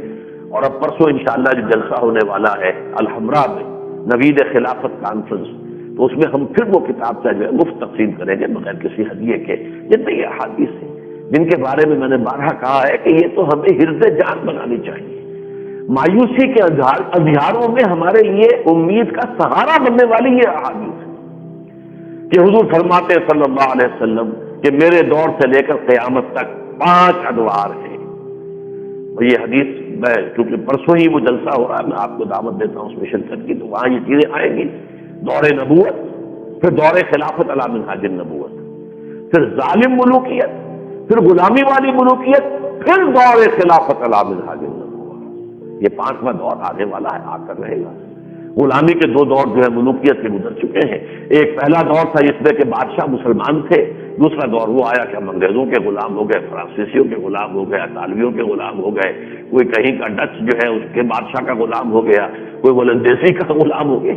اور اب پرسوں انشاءاللہ جو جلسہ ہونے والا ہے الحمراء میں، نوید خلافت کانفرنس، تو اس میں ہم پھر وہ کتاب جو ہے مفت تقسیم کریں گے بغیر کسی ہدیے کے، جن میں یہ احادیث ہیں جن کے بارے میں نے بارہا کہا ہے کہ یہ تو ہمیں حرز جان بنانی چاہیے۔ مایوسی کے اندھیاروں میں ہمارے لیے امید کا سہارا بننے والی یہ احادیث ہے کہ حضور فرماتے ہیں صلی اللہ علیہ وسلم کہ میرے دور سے لے کر قیامت تک 5 ادوار ہیں۔ اور یہ حدیث میں کیونکہ پرسوں ہی وہ جلسہ ہو رہا ہے، میں آپ کو دعوت دیتا ہوں اس مشن کر کی، تو وہاں یہ چیزیں آئیں گی۔ دور نبوت، پھر دور خلافت علی منہاج النبوت، پھر ظالم ملوکیت، پھر غلامی والی ملوکیت، پھر دور خلافت علی منہاج النبوت۔ یہ 5واں دور آنے والا ہے، آ کر رہے گا۔ غلامی کے 2 دور جو ہے ملوکیت کے گزر چکے ہیں۔ ایک پہلا دور تھا جس میں کہ بادشاہ مسلمان تھے، دوسرا دور وہ آیا کہ ہم انگریزوں کے غلام ہو گئے، فرانسیسیوں کے غلام ہو گئے، اطالویوں کے غلام ہو گئے، کوئی کہیں کا ڈچ جو ہے اس کے بادشاہ کا غلام ہو گیا، کوئی ولندیسی کا غلام ہو گیا۔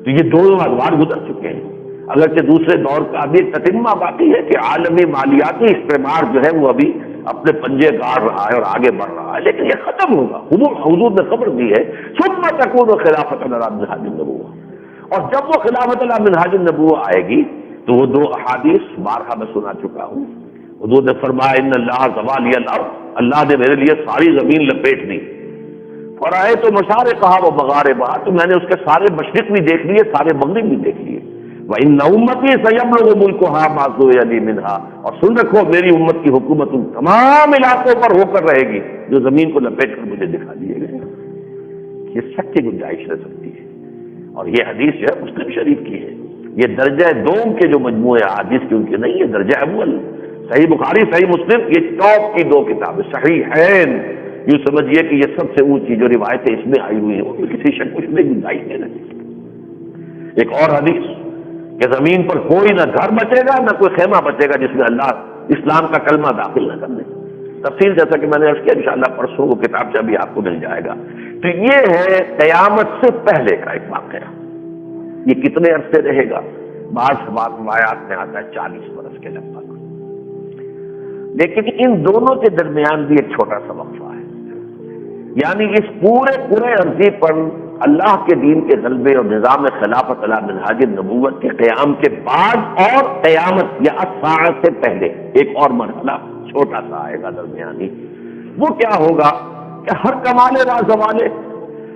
تو یہ 2 ادوار گزر چکے ہیں، اگرچہ دوسرے دور کا ابھی تتمہ باقی ہے کہ عالمی مالیاتی استعمار جو ہے وہ ابھی اپنے پنجے گاڑ رہا ہے اور آگے بڑھ رہا ہے، لیکن یہ ختم ہوگا۔ حضور نے خبر دی ہے ثم تکون خلافت علی منہاج النبوۃ، اور جب وہ خلافت علی منہاج النبوۃ آئے گی تو وہ 2 احادیث بارہا میں سنا چکا ہوں۔ حضور نے فرمایا ان اللہ زوالی الارض، اللہ نے میرے لیے ساری زمین لپیٹ دی، فرائے تو مشارقہا و مغاربہا، تو میں نے اس کے سارے مشرق بھی دیکھ لیے، سارے مغرب بھی دیکھ لیے۔ وَإِنَّ أُمَّتِي سَيَبْلُغُ مُلْكُهَا مَا زُوِّيَ لِي مِنْهَا، اور سن رکھو میری امت کی حکومت ان تمام علاقوں پر ہو کر رہے گی جو زمین کو لپیٹ کر مجھے دکھا دیے گئے۔ یہ شک کی گنجائش رہ سکتی ہے، اور یہ حدیث جو ہے مسلم شریف کی ہے۔ یہ درجہ دوم کے جو مجموعے حدیث کی ان کی نہیں ہے، درجہ اول صحیح بخاری صحیح مسلم، یہ ٹاپ کی 2 کتابیں صحیحین، یوں سمجھیے کہ یہ سب سے اونچی جو روایتیں اس میں آئی ہوئی ہیں وہ کسی شک کچھ میں گنجائش نہیں رہتی۔ ایک اور حدیث کہ زمین پر کوئی نہ گھر بچے گا نہ کوئی خیمہ بچے گا جس میں اللہ اسلام کا کلمہ داخل نہ کرنے۔ تفصیل جیسا کہ میں نے عرض کیا انشاءاللہ پرسوں وہ کتابچہ بھی آپ کو مل جائے گا۔ تو یہ ہے قیامت سے پہلے کا ایک واقعہ۔ یہ کتنے عرصے رہے گا؟ بعض روایات میں آتا ہے 40 برس کے لگ بھگ، لیکن ان دونوں کے درمیان بھی ایک چھوٹا سا وقفہ ہے، یعنی اس پورے عرضی پر اللہ کے دین کے غلبے اور نظام خلافت علی منہاج النبوت کے قیام کے بعد اور قیامت یا الساعہ سے پہلے ایک اور مرحلہ چھوٹا سا آئے گا درمیانی۔ وہ کیا ہوگا کہ ہر کمال راز والے،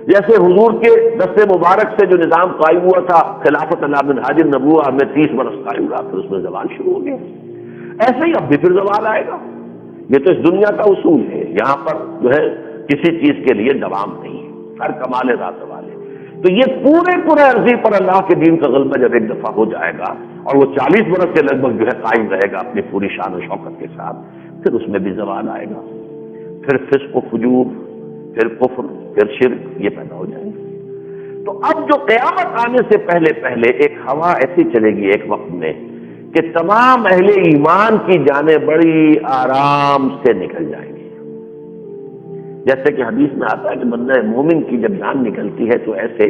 جیسے حضور کے دست مبارک سے جو نظام قائم ہوا تھا خلافت علی منہاج النبوۃ میں 30 برس قائم رہا، پھر اس میں زوال شروع ہو گیا، ایسے ہی اب بھی پھر زوال آئے گا۔ یہ تو اس دنیا کا اصول ہے، یہاں پر جو ہے کسی چیز کے لیے دوام نہیں ہے، ہر کمال راز والے۔ تو یہ پورے عرضی پر اللہ کے دین کا غلبہ جب ایک دفعہ ہو جائے گا اور وہ 40 برس کے لگ بھگ جو ہے قائم رہے گا اپنی پوری شان و شوکت کے ساتھ، پھر اس میں بھی زوال آئے گا، پھر فسق و فجور، پھر کفر، پھر شرک، یہ پیدا ہو جائیں گے۔ تو اب جو قیامت آنے سے پہلے ایک ہوا ایسی چلے گی ایک وقت میں کہ تمام اہل ایمان کی جانیں بڑی آرام سے نکل جائیں گی، جیسے کہ حدیث میں آتا ہے کہ بندہ مومن کی جب جان نکلتی ہے تو ایسے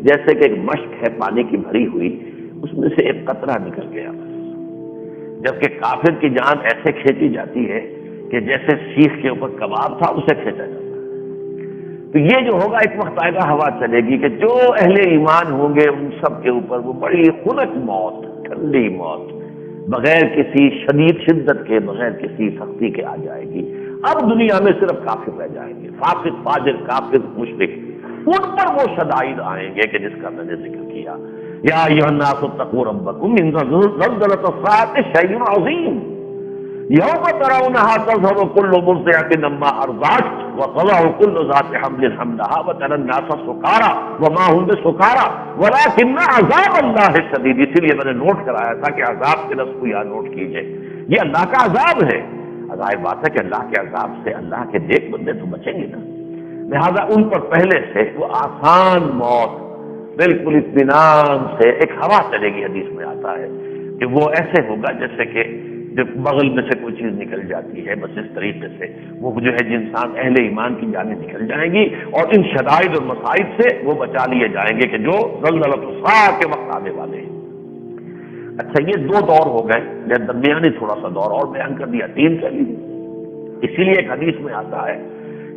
جیسے کہ ایک مشک ہے پانی کی بھری ہوئی، اس میں سے ایک قطرہ نکل گیا بس، جبکہ کافر کی جان ایسے کھینچی جاتی ہے کہ جیسے سیخ کے اوپر کباب تھا اسے کھینچا جاتا ہے۔ تو یہ جو ہوگا ایک وقت آئے گا، ہوا چلے گی کہ جو اہل ایمان ہوں گے ان سب کے اوپر وہ بڑی خنک موت، ٹھنڈی موت، بغیر کسی شدید شدت کے، بغیر کسی سختی کے آ جائے گی۔ اب دنیا میں صرف کافر رہ جائیں گے، فاسق، فاجر، کافر، مشرک، ان پر وہ شدائد آئیں گے کہ جس کا میں نے ذکر کیا۔ یا ایھا الناس اتقوا ربکم ان زلزلۃ الساعۃ شیء عظیم یوم ترونها تذهل كل مرضعة عما ارضعت وتضع كل ذات حمل حملها وترى الناس سکارى وما هم بسکارى ولكن عذاب الله شدید۔ اسی لیے میں نے نوٹ کرایا تھا کہ عذاب کے لفظ کو یاد نوٹ کیجئے، یہ اللہ کا عذاب ہے۔ ظاہر بات ہے کہ اللہ کے عذاب سے اللہ کے نیک بندے تو بچیں گے نا، لہذا ان پر پہلے سے وہ آسان موت، بالکل اطمینان سے ایک ہوا چلے گی۔ حدیث میں آتا ہے کہ وہ ایسے ہوگا جیسے کہ جب بغل میں سے کوئی چیز نکل جاتی ہے، بس اس طریقے سے وہ جو ہے انسان اہل ایمان کی جانیں نکل جائیں گی اور ان شدائد اور مصائب سے وہ بچا لیے جائیں گے کہ جو زلزلۃ الساعہ کے وقت آنے والے ہیں۔ اچھا، یہ 2 دور ہو گئے، یا درمیانی تھوڑا سا دور اور بیان کر دیا، 3 کر لیجیے۔ اسی لیے ایک حدیث میں آتا ہے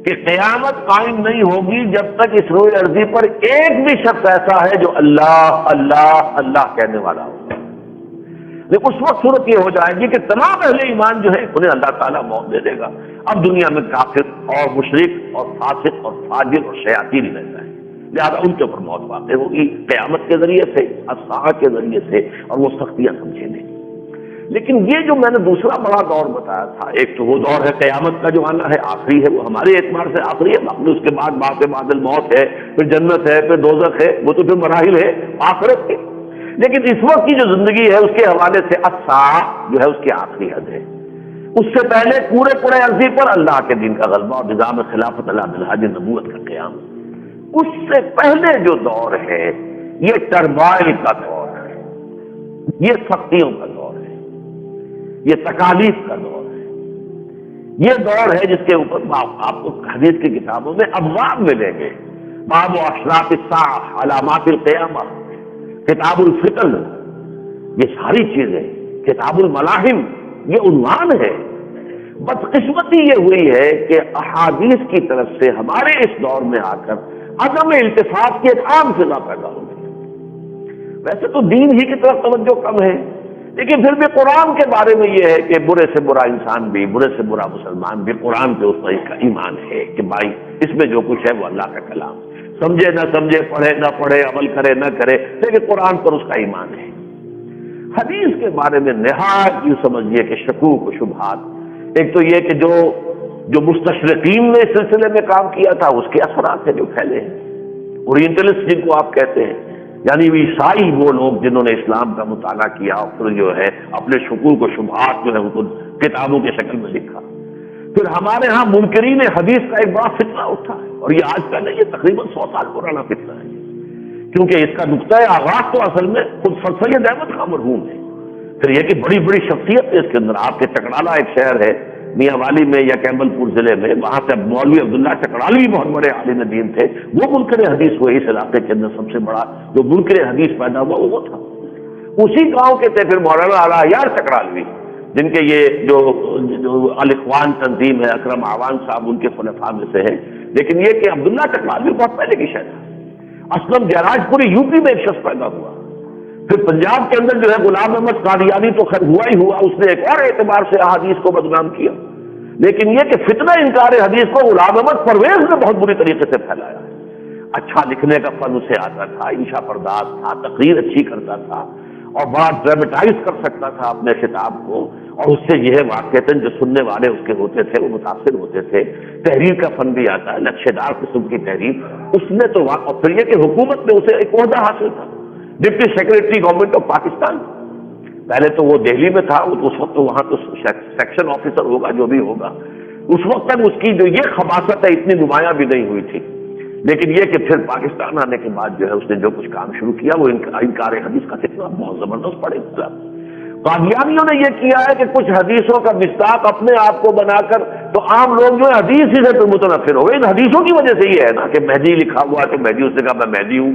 کہ قیامت قائم نہیں ہوگی جب تک اس روئے ارضی پر ایک بھی شخص ایسا ہے جو اللہ اللہ اللہ کہنے والا ہوگا۔ لیکن اس وقت صورت یہ ہو جائے گی کہ تمام اہل ایمان جو ہے انہیں اللہ تعالیٰ موت دے دے گا۔ اب دنیا میں کافر اور مشرک اور فاسق اور فاجر اور شیاطین ہی رہتا ہے، لہٰذا ان کے اوپر موت واقع ہوگی قیامت کے ذریعے سے، الساعہ کے ذریعے سے، اور وہ سختیاں سمجھیں گے۔ لیکن یہ جو میں نے دوسرا بڑا دور بتایا تھا، ایک تو وہ دور ہے قیامت کا جو آنا ہے، آخری ہے، وہ ہمارے اعتبار سے آخری ہے، باقی اس کے بعد بعد الموت ہے، پھر جنت ہے، پھر دوزخ ہے، وہ تو پھر مراحل ہے آخرت کے۔ لیکن اس وقت کی جو زندگی ہے اس کے حوالے سے الساعہ جو ہے اس کی آخری حد ہے۔ اس سے پہلے پورے عرضی پر اللہ کے دین کا غلبہ اور نظام خلافت اللہ منہاج نبوت کا قیام۔ اس سے پہلے جو دور ہے یہ ٹرمائل کا دور ہے، یہ سختیوں کا دور ہے، یہ تکالیف کا دور ہے، یہ دور ہے جس کے اوپر آپ کو حدیث کی کتابوں میں ابواب ملیں گے۔ باب اشراط الساعہ، علامات القیامہ، کتاب الفتن، یہ ساری چیزیں، کتاب الملاحم، یہ عنوان ہے۔ بدقسمتی یہ ہوئی ہے کہ احادیث کی طرف سے ہمارے اس دور میں آ کر عدم التفات کی ایک عام فضا پیدا ہو گئی۔ ویسے تو دین ہی کی طرف توجہ کم ہے، لیکن پھر بھی قرآن کے بارے میں یہ ہے کہ برے سے برا انسان بھی، برے سے برا مسلمان بھی قرآن پہ اس کا ایمان ہے کہ بھائی اس میں جو کچھ ہے وہ اللہ کا کلام، سمجھے نہ سمجھے، پڑھے نہ پڑھے، عمل کرے نہ کرے، لیکن قرآن پر اس کا ایمان ہے۔ حدیث کے بارے میں نہایت یوں سمجھیے کہ شکوک و شبہات، ایک تو یہ کہ جو مستشرقین نے اس سلسلے میں کام کیا تھا اس کے اثرات ہیں جو پھیلے ہیں، اورینٹلسٹ جن کو آپ کہتے ہیں، یعنی عیسائی وہ لوگ جنہوں نے اسلام کا مطالعہ کیا اور پھر جو ہے اپنے شکوک و شبہات جو ہے ان کو کتابوں کی شکل میں لکھا۔ پھر ہمارے ہاں منکرین حدیث کا ایک بڑا فتنہ اٹھا ہے، اور یہ آج کا نہیں، یہ تقریباً 100 سال پرانا فتنہ ہے، کیونکہ اس کا نقطۂ آغاز تو اصل میں خود سر سید احمد خان مرحوم ہے۔ پھر یہ کہ بڑی بڑی شخصیت ہے اس کے اندر، آپ کے چکڑالہ ایک شہر ہے میاں والی میں یا کیمل پور ضلع میں، وہاں سے مولوی عبداللہ چکڑالوی بہت بڑے عالم دین تھے، وہ منکر حدیث ہوئے اس علاقے کے اندر سب سے بڑا جو منکر حدیث پیدا ہوا وہ تھا۔ اسی گاؤں کے تھے پھر مولانا اعلیٰ چکڑالوی، جن کے یہ جو الاخوان تنظیم ہے، اکرم آوان صاحب ان کے خلفاء میں سے ہیں۔ لیکن یہ کہ عبداللہ چکڑالوی بہت پہلے کی شہر تھا۔ اسلم جراج پوری یوپی میں ایک شخص پیدا ہوا، پھر پنجاب کے اندر جو ہے غلام احمد قادیانی تو خیر ہوا ہی ہوا، اس نے ایک اور اعتبار سے احادیث کو بدنام کیا۔ لیکن یہ کہ فتنہ انکار حدیث کو غلام احمد پرویز نے بہت بری طریقے سے پھیلایا۔ اچھا لکھنے کا فن اسے آتا تھا، انشا پرداز تھا، تقریر اچھی کرتا تھا اور بڑا ڈرامٹائز کر سکتا تھا اپنے خطاب کو، اور اس سے یہ ہے واقعتاً جو سننے والے اس کے ہوتے تھے وہ متاثر ہوتے تھے۔ تحریر کا فن بھی آتا ہے، نقشے دار قسم کی تحریر اس نے تو، اور پھر یہ کہ حکومت میں اسے ایک عہدہ حاصل تھا، deputy secretary government of Pakistan. پہلے تو وہ دہلی میں تھا، اس وقت تو وہاں تو سیکشن آفیسر ہوگا جو بھی ہوگا، اس وقت تک اس کی جو یہ خباثت ہے اتنی نمایاں بھی نہیں ہوئی تھی۔ لیکن یہ کہ پھر پاکستان آنے کے بعد جو ہے اس نے جو کچھ کام شروع کیا وہ انکار حدیث کا فتنہ بہت زبردست پڑے گا۔ قادیانیوں نے یہ کیا ہے کہ کچھ حدیثوں کا مصداق اپنے آپ کو بنا کر تو عام لوگ جو ہے حدیث ہی سے متنفر ہو گئے۔ ان حدیثوں کی وجہ سے یہ ہے نا کہ مہدی لکھا ہوا تو مہدی، اس نے کہا میں مہدی ہوں۔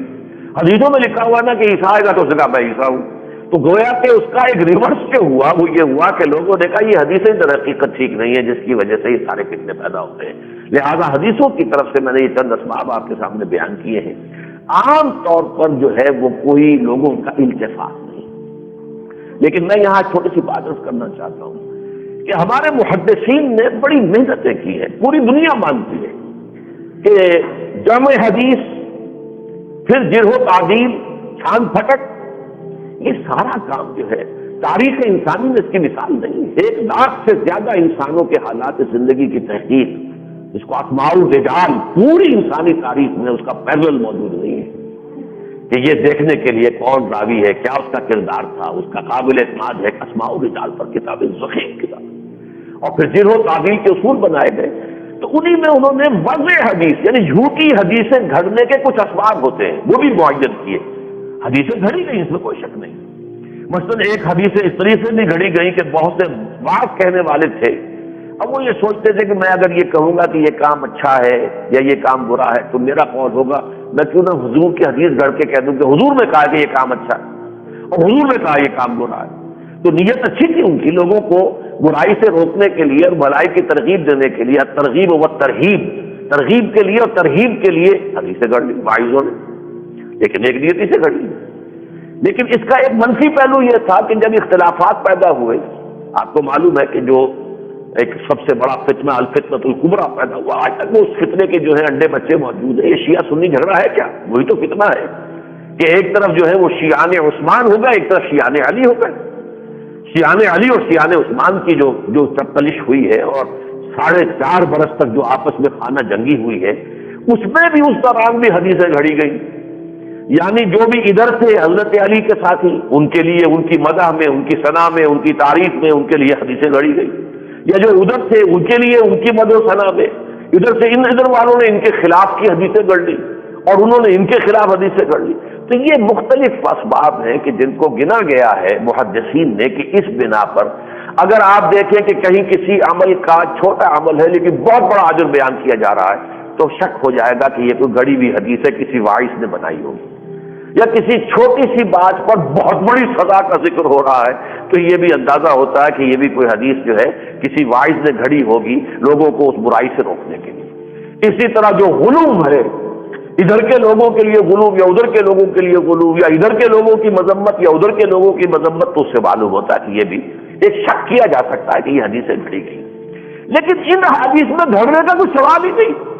حدیثوں میں لکھا ہوا نا کہ عیسیٰ آئے گا تو اس نے کہا میں عیسیٰ ہوں۔ تو گویا کہ اس کا ایک ریورس جو ہوا وہ یہ ہوا کہ لوگوں نے کہا یہ حدیثیں در حقیقت ٹھیک نہیں ہے، جس کی وجہ سے یہ سارے فتنے پیدا ہوتے ہیں۔ لہذا حدیثوں کی طرف سے میں نے یہ چند اسباب آپ کے سامنے بیان کیے ہیں۔ عام طور پر جو ہے وہ کوئی لوگوں کا التفات نہیں، لیکن میں یہاں چھوٹی سی بات عرض کرنا چاہتا ہوں کہ ہمارے محدثین نے بڑی محنتیں کی ہیں، پوری دنیا مانتی ہے کہ جمع حدیث، پھر جرح و تعدیل، چھان پھٹک، یہ سارا کام جو ہے تاریخ انسانی میں اس کی مثال نہیں ہے۔ 1 لاکھ سے زیادہ انسانوں کے حالات زندگی کی تحقیق، اس کو اسماء الرجال، پوری انسانی تاریخ میں اس کا پیرل موجود نہیں ہے کہ یہ دیکھنے کے لیے کون راوی ہے، کیا اس کا کردار تھا، اس کا قابل اعتماد ہے۔ اسماء الرجال پر کتاب ضخیم کتاب، اور پھر جرح و تعدیل کے اصول بنائے گئے، تو انہی میں انہوں نے وضع حدیث یعنی جھوٹی حدیثیں گھڑنے کے کچھ اسباب ہوتے ہیں وہ بھی معین کیے۔ حدیثیں گھڑی گئی، اس میں کوئی شک نہیں۔ مثلاً ایک حدیث اس طریقے سے بھی گھڑی گئی کہ بہت سے واعظ کہنے والے تھے، اب وہ یہ سوچتے تھے کہ میں اگر یہ کہوں گا کہ یہ کام اچھا ہے یا یہ کام برا ہے تو میرا قول ہوگا، میں کیوں نہ حضور کی حدیث گھڑ کے کہہ دوں کہ حضور نے کہا کہ یہ کام اچھا ہے اور حضور نے کہا یہ کام برا ہے۔ تو نیت اچھی تھی ان کی، لوگوں کو برائی سے روکنے کے لیے اور بھلائی کی ترغیب دینے کے لیے، ترغیب و ترہیب ترغیب کے لیے اور ترہیب کے لیے حدیثیں گڑھ لی واعظوں نے، لیکن ایک نیتی سے گڑھ لی۔ لیکن اس کا ایک منفی پہلو یہ تھا کہ جب اختلافات پیدا ہوئے، آپ کو معلوم ہے کہ جو ایک سب سے بڑا فتنہ الفتنۃ الکبریٰ پیدا ہوا، آج تک وہ اس فتنے کے جو ہے انڈے بچے موجود ہیں۔ یہ شیعہ سنی جھگڑا ہے کیا؟ وہی تو فتنہ ہے کہ ایک طرف جو ہے وہ شیعان عثمان ہو گئے، ایک طرف شیعان علی ہو گئے۔ شیعان علی اور شیعان عثمان کی جو تلش ہوئی ہے اور 4.5 برس تک جو آپس میں خانہ جنگی ہوئی ہے، اس میں بھی اس دوران بھی حدیثیں گھڑی گئی۔ یعنی جو بھی ادھر تھے حضرت علی کے ساتھی، ان کے لیے ان کی مدح میں، ان کی ثنا میں، ان کی تعریف میں ان کے لیے حدیثیں گھڑی گئی، یا جو ادھر تھے ان کے لیے ان کی مدح و ثنا میں ادھر سے ادھر والوں نے ان کے خلاف کی حدیثیں گڑھ لی اور انہوں نے ان کے خلاف حدیثیں گڑھ لی۔ تو یہ مختلف اسباب ہیں کہ جن کو گنا گیا ہے محدثین نے کہ اس بنا پر اگر آپ دیکھیں کہ کہیں کسی عمل کا چھوٹا عمل ہے لیکن بہت بڑا اجر بیان کیا جا رہا ہے تو شک ہو جائے گا کہ یہ کوئی گڑی ہوئی حدیث ہے، کسی واعظ نے بنائی ہوگی، یا کسی چھوٹی سی بات پر بہت بڑی سزا کا ذکر ہو رہا ہے تو یہ بھی اندازہ ہوتا ہے کہ یہ بھی کوئی حدیث جو ہے کسی واعظ نے گھڑی ہوگی لوگوں کو اس برائی سے روکنے کے لیے۔ اسی طرح جو غلوم ہے، ادھر کے لوگوں کے لیے غلوم یا ادھر کے لوگوں کے لیے غلوم، یا ادھر کے لوگوں کی مذمت یا ادھر کے لوگوں کی مذمت، تو اس سے معلوم ہوتا ہے کہ یہ بھی ایک شک کیا جا سکتا ہے کہ یہ حدیثیں گھڑی گئی۔ لیکن ان حدیث میں گھڑنے کا کوئی سوال ہی نہیں۔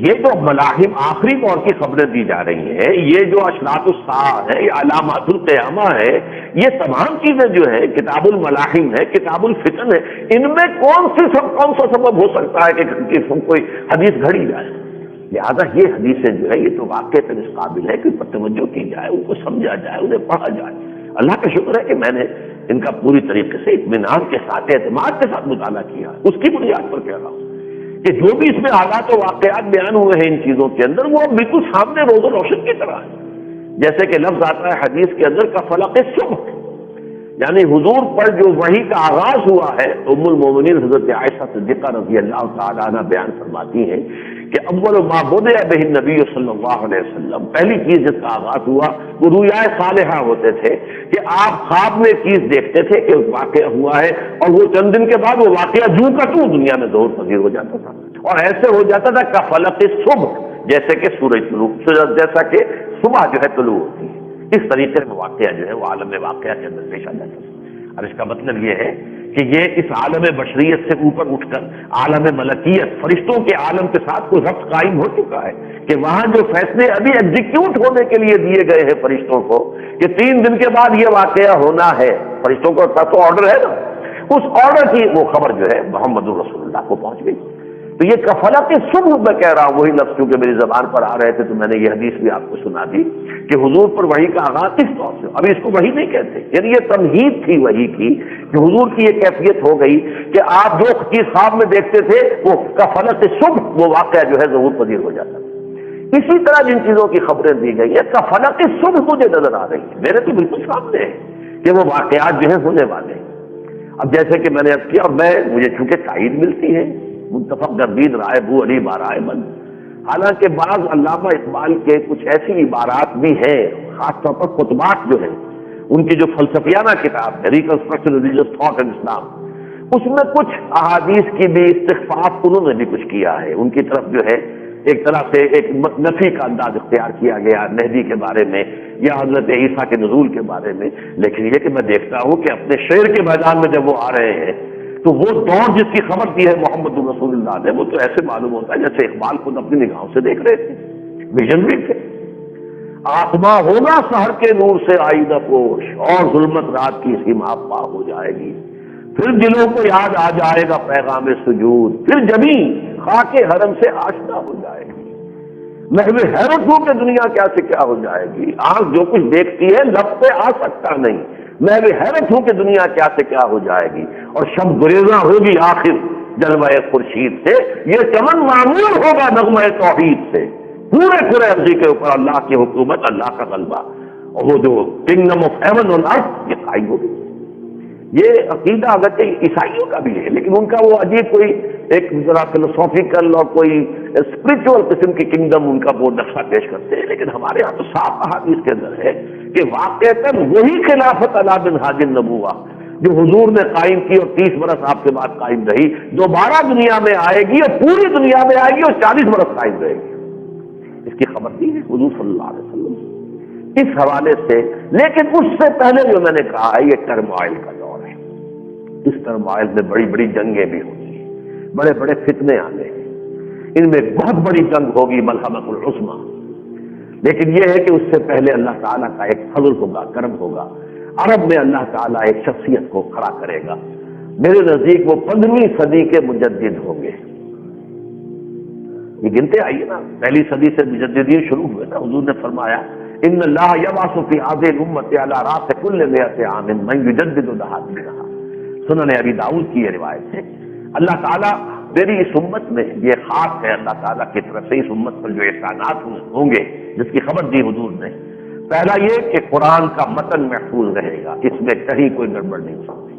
یہ جو ملاحم آخری دور کی خبریں دی جا رہی ہیں، یہ جو اشراط الساعہ ہے، یہ علامات القیامہ ہے، یہ تمام چیزیں جو ہے کتاب الملاحم ہے، کتاب الفتن ہے، ان میں کون سا سبب ہو سکتا ہے کہ کوئی حدیث گھڑی جائے؟ لہٰذا یہ حدیثیں جو ہے یہ تو واقعہ اس قابل ہے کہ پر توجہ کی جائے، ان کو سمجھا جائے، انہیں پڑھا جائے۔ اللہ کا شکر ہے کہ میں نے ان کا پوری طریقے سے اطمینان کے ساتھ اعتماد کے ساتھ مطالعہ کیا، اس کی بنیاد پر کہہ رہا ہوں کہ جو بھی اس میں حالات و واقعات بیان ہوئے ہیں ان چیزوں کے اندر وہ بالکل سامنے روز روشن کی طرح ہے۔ جیسے کہ لفظ آتا ہے حدیث کے اندر کا فلق صبح، یعنی حضور پر جو وحی کا آغاز ہوا ہے، ام المومنین حضرت عائشہ صدیقہ رضی اللہ تعالیٰ عنہ بیان فرماتی ہیں کہ اول ما بدأ بہ النبی صلی اللہ علیہ وسلم، پہلی چیز جس کا آغاز ہوا وہ رؤیا صالحہ ہوتے تھے کہ آپ خواب میں چیز دیکھتے تھے کہ واقعہ ہوا ہے اور وہ چند دن کے بعد وہ واقعہ جوں کا توں دنیا میں ظہور پذیر ہو جاتا تھا، اور ایسے ہو جاتا تھا کا فلق صبح، جیسے کہ سورج طلوع، جیسا کہ صبح جو ہے طلوع ہوتی ہے، اس طریقے سے واقعہ جو ہے وہ عالم واقعہ کے اندر پیش آ جاتا ہے۔ اور اس کا مطلب یہ ہے کہ یہ اس عالم بشریت سے اوپر اٹھ کر عالم ملکیت، فرشتوں کے عالم کے ساتھ کوئی ربط قائم ہو چکا ہے کہ وہاں جو فیصلے ابھی ایگزیکیوٹ ہونے کے لیے دیے گئے ہیں فرشتوں کو کہ 3 دن کے بعد یہ واقعہ ہونا ہے، فرشتوں کو تو آرڈر ہے نا، اس آرڈر کی وہ خبر جو ہے محمد رسول اللہ کو پہنچ گئی۔ تو یہ کفلت صبح میں کہہ رہا ہوں، وہی لفظ کیونکہ میری زبان پر آ رہے تھے تو میں نے یہ حدیث بھی آپ کو سنا دی کہ حضور پر وحی کا آغاز اس طور سے، ابھی اس کو وحی نہیں کہتے، یعنی یہ تمہید تھی وحی کی کہ حضور کی یہ کیفیت ہو گئی کہ آپ جو چیز خواب میں دیکھتے تھے وہ کفلت صبح وہ واقعہ جو ہے ظہور پذیر ہو جاتا ہے۔ اسی طرح جن چیزوں کی خبریں دی گئی ہے کفلت صبح مجھے نظر آ رہی ہے، میرے تو بالکل سامنے ہے کہ وہ واقعات جو ہیں ہونے والے ہیں۔ اب جیسے کہ میں نے اب کیا، مجھے چونکہ تائید ملتی ہے متفق گردید رائے بو علی بارائے بند، حالانکہ بعض علامہ اقبال کے کچھ ایسی عبارات بھی ہیں، خاص طور پر خطبات جو ہیں ان کی جو فلسفیانہ کتاب ہے ریکنسٹرکشن ریلیجیس تھاٹ اینڈ اسلام، اس میں کچھ احادیث کی بھی استخفاف انہوں نے بھی کچھ کیا ہے، ان کی طرف جو ہے ایک طرح سے ایک نفی کا انداز اختیار کیا گیا مہدی کے بارے میں یا حضرت عیسیٰ کے نزول کے بارے میں۔ لیکن یہ کہ میں دیکھتا ہوں کہ اپنے شعر کے میدان میں جب وہ آ رہے ہیں تو وہ دور جس کی خبر دی ہے محمد رسول اللہ نے، وہ تو ایسے معلوم ہوتا ہے جیسے اقبال خود اپنی نگاہوں سے دیکھ رہے تھے، ویژنری تھے۔ آسماں ہوگا سحر کے نور سے آئینہ پوش اور ظلمت رات کی سیما پا ہو جائے گی، پھر دلوں کو یاد آ جائے گا پیغام سجود، پھر جمی خاک حرم سے آشنا ہو جائے گی، محو حیرت ہو کہ دنیا کیا سے کیا ہو جائے گی، آنکھ جو کچھ دیکھتی ہے لب پہ آ سکتا نہیں، میں بھی حیرت ہوں کہ دنیا کیا سے کیا ہو جائے گی، اور شب گریزاں ہوگی آخر جلوہ خورشید سے، یہ چمن معمور ہوگا نغمہ توحید سے، پورے عرضی کے اوپر اللہ کی حکومت، اللہ کا غلبہ، اور وہ جو کنگڈم آف ہیون آن ارتھ یہ قائم ہوگی۔ یہ عقیدہ اگرچہ عیسائیوں کا بھی ہے لیکن ان کا وہ عجیب کوئی ایک ذرا فلسافیکل اور کوئی اسپرچل قسم کی کنگڈم ان کا وہ نقشہ پیش کرتے ہیں، لیکن ہمارے ہاں تو صاف احادیث کے اندر ہے کہ واقعتاً وہی خلافت علی منہاج النبوہ جو حضور نے قائم کی اور 30 برس آپ کے بعد قائم رہی، دوبارہ دنیا میں آئے گی اور پوری دنیا میں آئے گی اور 40 برس قائم رہے گی۔ اس کی خبر دی ہے حضور صلی اللہ علیہ وسلم اس حوالے سے۔ لیکن اس سے پہلے جو میں نے کہا ہے یہ ٹرموائل کا دور ہے، اس ٹرموائل میں بڑی بڑی جنگیں بھی ہوتی ہیں، بڑے بڑے فتنے آنے ہیں، ان میں بہت بڑی جنگ ہوگی ملحمۃ العظمیٰ۔ لیکن یہ ہے کہ اس سے پہلے اللہ تعالیٰ کا ایک فضل ہوگا، کرم ہوگا۔ عرب میں اللہ تعالیٰ ایک شخصیت کو کھڑا کرے گا، میرے نزدیک وہ 15ویں صدی کے مجدد ہوں گے۔ یہ گنتے آئیے نا، پہلی صدی سے مجددین شروع ہوئے نا۔ حضور نے فرمایا ان اللہ یبعث فی هذه الامة علی رأس کل 100 عام من یجدد لها دینها۔ سنن ابی داؤد کی یہ روایت ہے، اللہ تعالیٰ میری اس امت میں، یہ خاص ہے اللہ تعالیٰ کی طرف سے اس امت پر جو احسانات ہوں گے جس کی خبر دی حضور نے، پہلا یہ کہ قرآن کا متن محفوظ رہے گا، اس میں کہیں کوئی گڑبڑ نہیں ہو سکتی۔